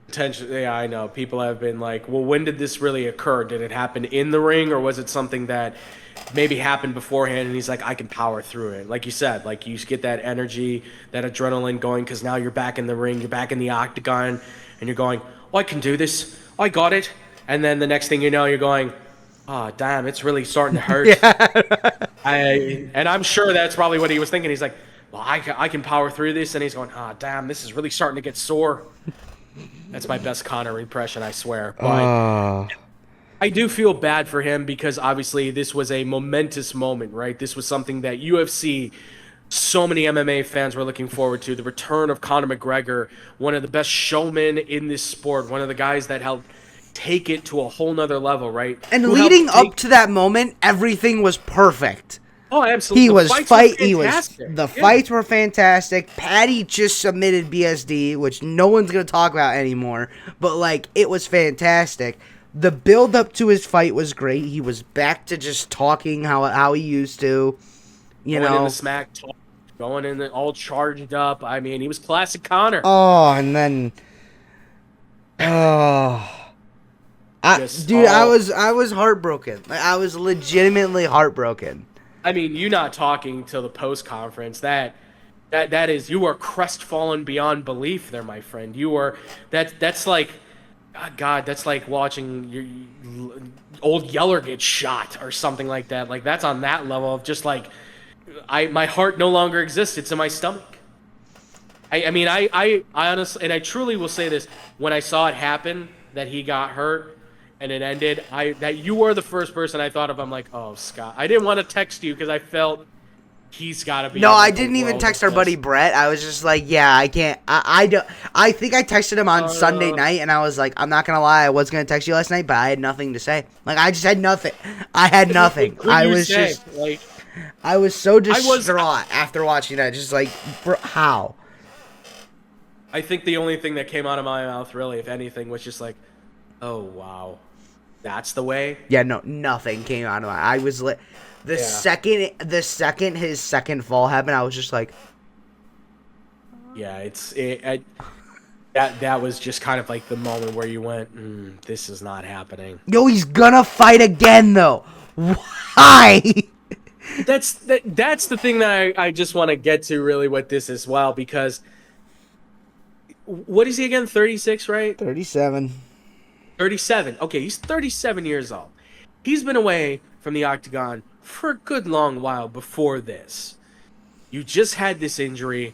potential. Yeah, I know. People have been like, well, when did this really occur? Did it happen in the ring, or was it something that maybe happened beforehand? And he's like, I can power through it. Like you said, like you get that energy, that adrenaline going, because now you're back in the ring, you're back in the octagon, and you're going, oh, I can do this. I got it. And then the next thing you know, you're going, oh, damn, it's really starting to hurt. And I'm sure that's probably what he was thinking. He's like, well, I can power through this. And he's going, oh, damn, this is really starting to get sore. That's my best Connor impression, I swear. But I do feel bad for him because obviously this was a momentous moment, right? This was something that UFC, so many MMA fans were looking forward to. The return of Conor McGregor, one of the best showmen in this sport, one of the guys that helped take it to a whole nother level, right? And leading up to that moment, everything was perfect. Oh, absolutely. The fights were fantastic. Patty just submitted BSD, which no one's going to talk about anymore. But, like, it was fantastic. The build up to his fight was great. He was back to just talking how he used to. Going in the smack talk, going in all charged up. I mean, he was classic Conor. Oh, and then I was heartbroken. Like, I was legitimately heartbroken. I mean, you not talking till the post conference, that is, you are crestfallen beyond belief there, my friend. You are that's like, God, that's like watching your old Yeller get shot or something like that. Like, that's on that level of just like, my heart no longer exists. It's in my stomach. I mean, I honestly, and I truly will say this, when I saw it happen, that he got hurt and it ended, that you were the first person I thought of. I'm like, oh, Scott. I didn't want to text you because I felt he's got to be. No, I didn't even text our buddy Brett. I was just like, yeah, I can't. I don't. I think I texted him on Sunday night, and I was like, I'm not gonna lie, I was gonna text you last night, but I had nothing to say. Like, I just had nothing. I had nothing. I was so distraught after watching that. Just like, bro, how? I think the only thing that came out of my mouth, really, if anything, was just like, oh wow, that's the way. Yeah, no, nothing came out of my. I was the second his second fall happened, I was just like, yeah, that was just kind of like the moment where you went, this is not happening. Yo, he's gonna fight again though. Why? That's the thing that I just want to get to, really, with this as well, because what is he again? 36, right? 37. 37. Okay, he's 37 years old. He's been away from the octagon for a good long while before this. You just had this injury.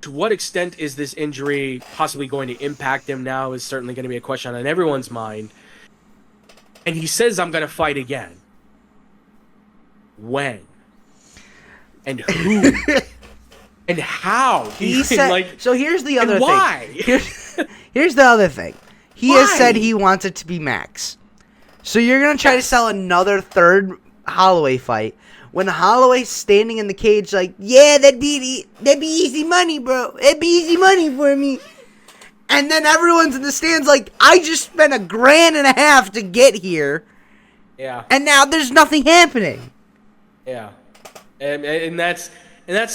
To what extent is this injury possibly going to impact him now is certainly going to be a question on everyone's mind. And he says, I'm going to fight again. When? And who? And how? He said, like, so here's the other thing. Why? Here's the other thing. He has said he wants it to be Max. So you're going to try to sell another third Holloway fight when Holloway's standing in the cage like, yeah, that'd be easy money, bro. It'd be easy money for me. And then everyone's in the stands like, I just spent $1.5 grand to get here. Yeah. And now there's nothing happening. Yeah. And that's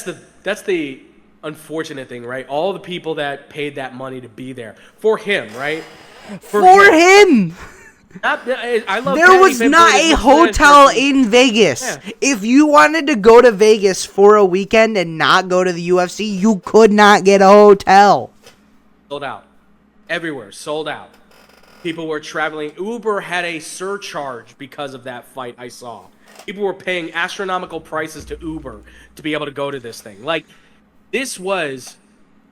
the unfortunate thing, right? All the people that paid that money to be there for him, right? For him. I love there was not a hotel in Vegas. Yeah. If you wanted to go to Vegas for a weekend and not go to the UFC, you could not get a hotel. Sold out. Everywhere. Sold out. People were traveling. Uber had a surcharge because of that fight, I saw. People were paying astronomical prices to Uber to be able to go to this thing. Like, this was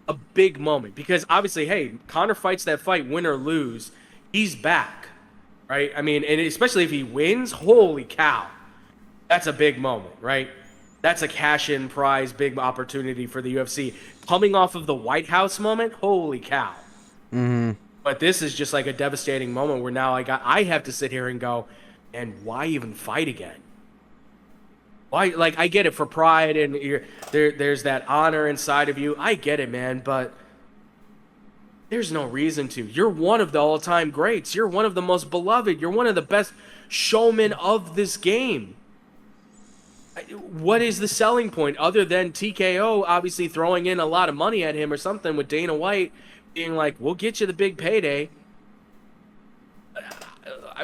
a big moment because obviously, hey, Conor fights that fight, win or lose, he's back, right? I mean, and especially if he wins, holy cow, that's a big moment, right? That's a cash-in prize, big opportunity for the UFC. Coming off of the White House moment, holy cow. Mm-hmm. But this is just like a devastating moment where now I have to sit here and go, and why even fight again? Why? Like, I get it for pride and there's that honor inside of you. I get it, man, but there's no reason to. You're one of the all-time greats. You're one of the most beloved. You're one of the best showmen of this game. What is the selling point other than TKO obviously throwing in a lot of money at him or something with Dana White being like, we'll get you the big payday?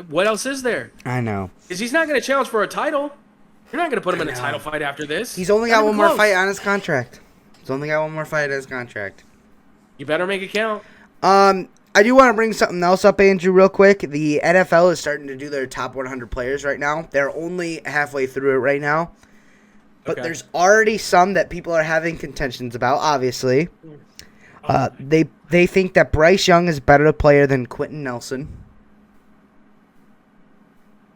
What else is there? I know. Because he's not going to challenge for a title. You're not going to put him in a title fight after this. He's only got one more fight on his contract. He's only got one more fight on his contract. You better make it count. I do want to bring something else up, Andrew, real quick. The NFL is starting to do their top 100 players right now. They're only halfway through it right now. But there's already some that people are having contentions about, obviously. They think that Bryce Young is a better player than Quentin Nelson.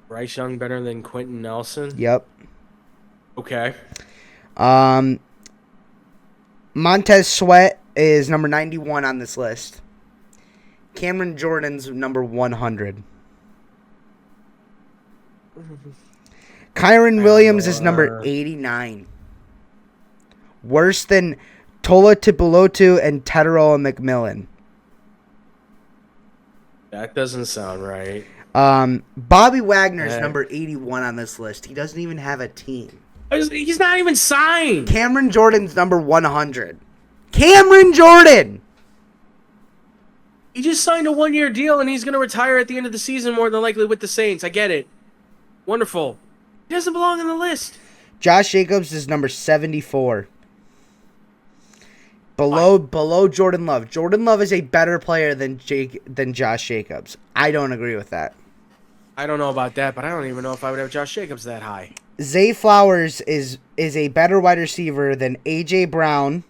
Bryce Young better than Quentin Nelson? Yep. Okay. Montez Sweat is number 91 on this list. Cameron Jordan's number 100. Kyron Williams is number 89. Worse than Tola Tupulotu and Tedero McMillan. That doesn't sound right. Bobby Wagner is number 81 on this list. He doesn't even have a team. He's not even signed. Cameron Jordan's number 100. Cameron Jordan! He just signed a one-year deal, and he's going to retire at the end of the season, more than likely with the Saints. I get it. Wonderful. He doesn't belong on the list. Josh Jacobs is number 74. Below Jordan Love. Jordan Love is a better player than Josh Jacobs. I don't agree with that. I don't know about that, but I don't even know if I would have Josh Jacobs that high. Zay Flowers is a better wide receiver than A.J. Brown,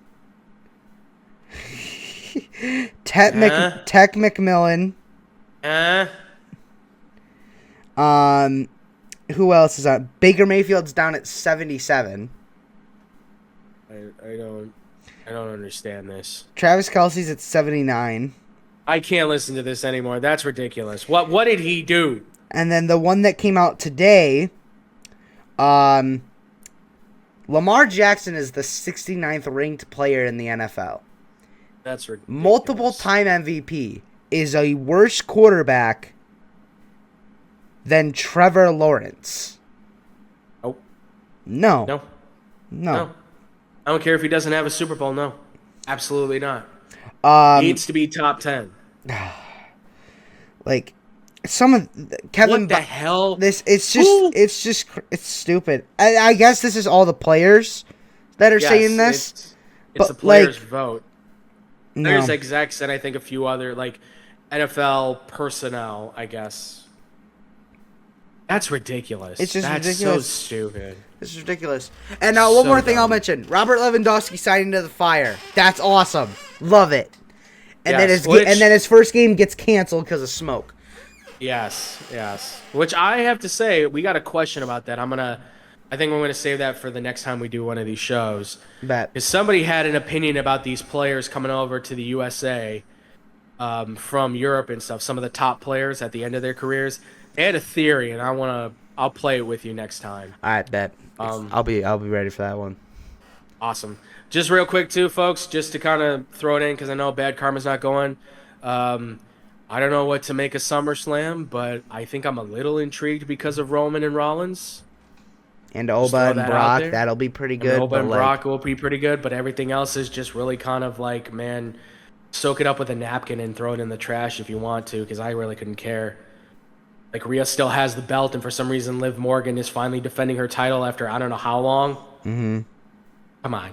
Tech McMillan. Who else is on? Baker Mayfield's down at 77. I don't understand this. Travis Kelce's at 79. I can't listen to this anymore. That's ridiculous. What did he do? And then the one that came out today, Lamar Jackson is the 69th ranked player in the NFL. That's ridiculous. Multiple-time MVP is a worse quarterback than Trevor Lawrence. Oh. No. I don't care if he doesn't have a Super Bowl. No. Absolutely not. He needs to be top 10. Like, some of Kevin. What the hell? It's stupid. I guess this is all the players that are saying this. It's the players' vote. There's execs and I think a few other like NFL personnel, I guess. That's ridiculous. It's just ridiculous. So stupid. This is ridiculous. And now one more thing I'll mention: Robert Lewandowski signed into the Fire. That's awesome. Love it. And then his first game gets canceled because of smoke. Yes. Which I have to say, we got a question about that. I think we're gonna save that for the next time we do one of these shows. Bet. Because somebody had an opinion about these players coming over to the USA from Europe and stuff. Some of the top players at the end of their careers. They had a theory, and I'll play it with you next time. All right, bet. I'll be ready for that one. Awesome. Just real quick too, folks, just to kind of throw it in because I know Bad Karma's not going. I don't know what to make of SummerSlam, but I think I'm a little intrigued because of Roman and Rollins. And Oba and Brock, that'll be pretty good. Oba and Brock will be pretty good, but everything else is just really kind of like, man, soak it up with a napkin and throw it in the trash if you want to, because I really couldn't care. Like, Rhea still has the belt, and for some reason Liv Morgan is finally defending her title after I don't know how long. Mm-hmm. Come on.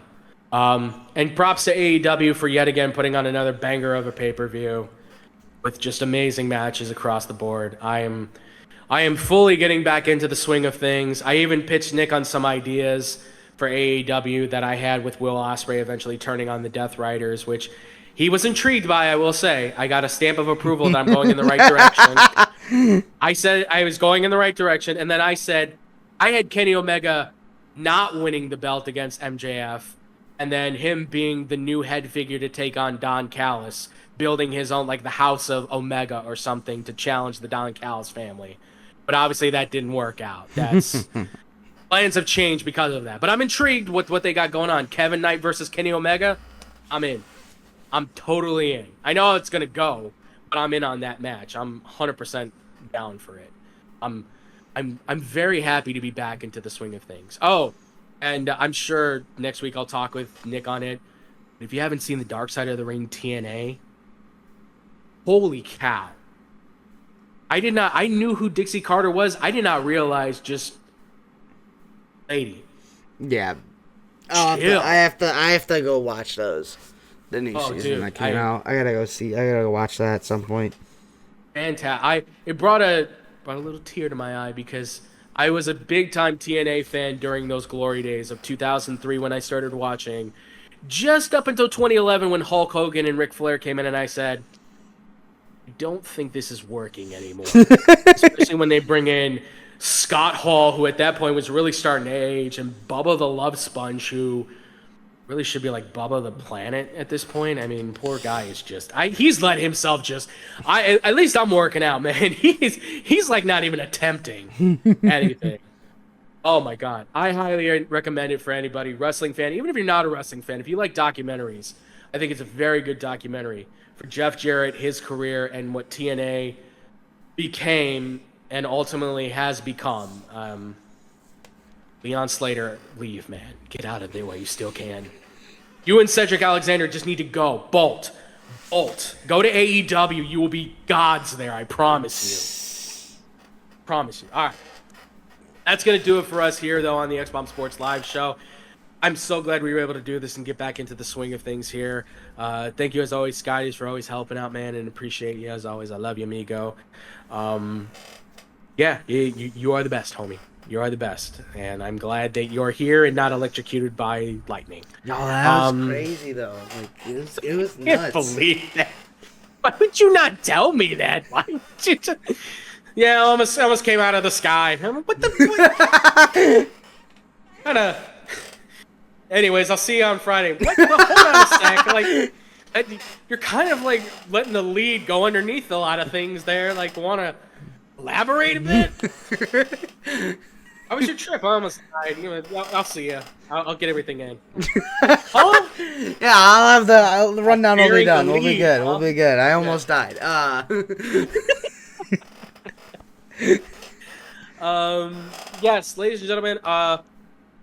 And props to AEW for yet again putting on another banger of a pay-per-view with just amazing matches across the board. I am fully getting back into the swing of things. I even pitched Nick on some ideas for AEW that I had with Will Ospreay eventually turning on the Death Riders, which he was intrigued by, I will say. I got a stamp of approval that I'm going in the right direction. I said I was going in the right direction, and then I said I had Kenny Omega not winning the belt against MJF, and then him being the new head figure to take on Don Callis, building his own, like the House of Omega or something to challenge the Don Callis family. But obviously that didn't work out. That's plans have changed because of that. But I'm intrigued with what they got going on. Kevin Knight versus Kenny Omega. I'm in. I'm totally in. I know how it's gonna go, but I'm in on that match. I'm 100% down for it. I'm very happy to be back into the swing of things. Oh, and I'm sure next week I'll talk with Nick on it. If you haven't seen the Dark Side of the Ring TNA, holy cow! I knew who Dixie Carter was. I did not realize just lady. Yeah. I have to go watch those. The new season that came out. I gotta go watch that at some point. Fantastic. It brought a little tear to my eye because I was a big time TNA fan during those glory days of 2003 when I started watching. Just up until 2011 when Hulk Hogan and Ric Flair came in, and I said, I don't think this is working anymore. Especially when they bring in Scott Hall, who at that point was really starting to age, and Bubba the Love Sponge, who really should be like Bubba the Planet at this point. I mean, poor guy is just he's let himself at least I'm working out, man. He's like not even attempting anything. Oh my god. I highly recommend it for anybody, wrestling fan, even if you're not a wrestling fan. If you like documentaries, I think it's a very good documentary for Jeff Jarrett, his career, and what TNA became and ultimately has become. Leon Slater, leave, man. Get out of there while you still can. You and Cedric Alexander just need to go. Bolt. Go to AEW. You will be gods there. I promise you. All right. That's going to do it for us here, though, on the X-Bomb Sports Live show. I'm so glad we were able to do this and get back into the swing of things here. Thank you, as always, Scotties, for always helping out, man, and appreciate you, as always. I love you, amigo. Yeah, you are the best, homie. You are the best, and I'm glad that you're here and not electrocuted by lightning. No, that was crazy though. Like it was nuts. I can't believe that. Why would you not tell me that? Why would you? Yeah, almost came out of the sky. What the? Kind of. Anyways, I'll see you on Friday. What? Hold on a sec. Like, you're kind of like letting the lead go underneath a lot of things there. Like, want to elaborate a bit? How was your trip? I almost died. I'll see you. I'll get everything in. Oh? Yeah, I'll the rundown will be done. We'll be good. We'll be good. I almost died. Yes, ladies and gentlemen,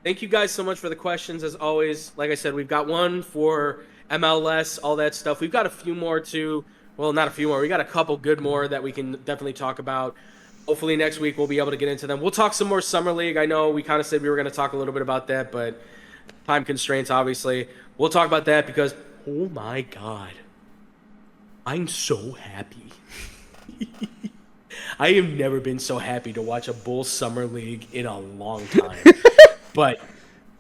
thank you guys so much for the questions, as always. Like I said, we've got one for MLS, all that stuff. We've got a few more too. Well, not a few more. We got a couple good more that we can definitely talk about. Hopefully next week we'll be able to get into them. We'll talk some more Summer League. I know we kind of said we were going to talk a little bit about that, but time constraints, obviously. We'll talk about that because, oh my God, I'm so happy. I have never been so happy to watch a Bulls Summer League in a long time. But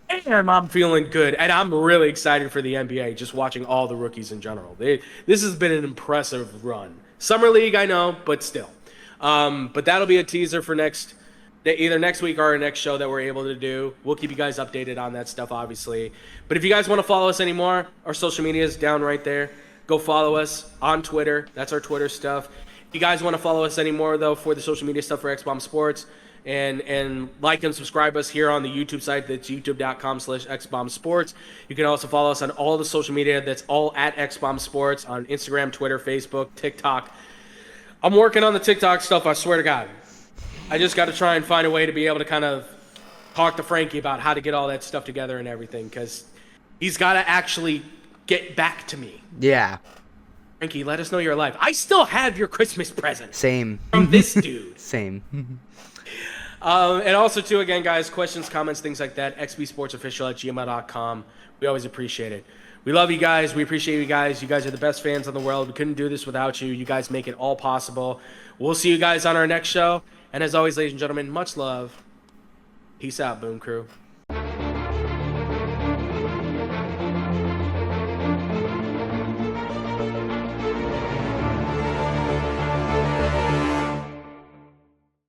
damn, I'm feeling good. And I'm really excited for the NBA, just watching all the rookies in general. This has been an impressive run. Summer League, I know, but still. But that'll be a teaser for either next week or our next show that we're able to do. We'll keep you guys updated on that stuff, obviously. But if you guys want to follow us anymore, our social media is down right there. Go follow us on Twitter. That's our Twitter stuff. If you guys want to follow us anymore, though, for the social media stuff for X-Bomb Sports, and like and subscribe us here on the YouTube site. That's youtube.com/XBombSports. You can also follow us on all the social media. That's all at XBomb Sports on Instagram, Twitter, Facebook, TikTok. I'm working on the TikTok stuff, I swear to God. I just got to try and find a way to be able to kind of talk to Frankie about how to get all that stuff together and everything, because he's got to actually get back to me. Yeah. Frankie, let us know you're alive. I still have your Christmas present. Same. From this dude. Same. And also, too, again, guys, questions, comments, things like that, xbsportsofficial@gmail.com. We always appreciate it. We love you guys. We appreciate you guys. You guys are the best fans in the world. We couldn't do this without you. You guys make it all possible. We'll see you guys on our next show. And as always, ladies and gentlemen, much love. Peace out, Boom Crew.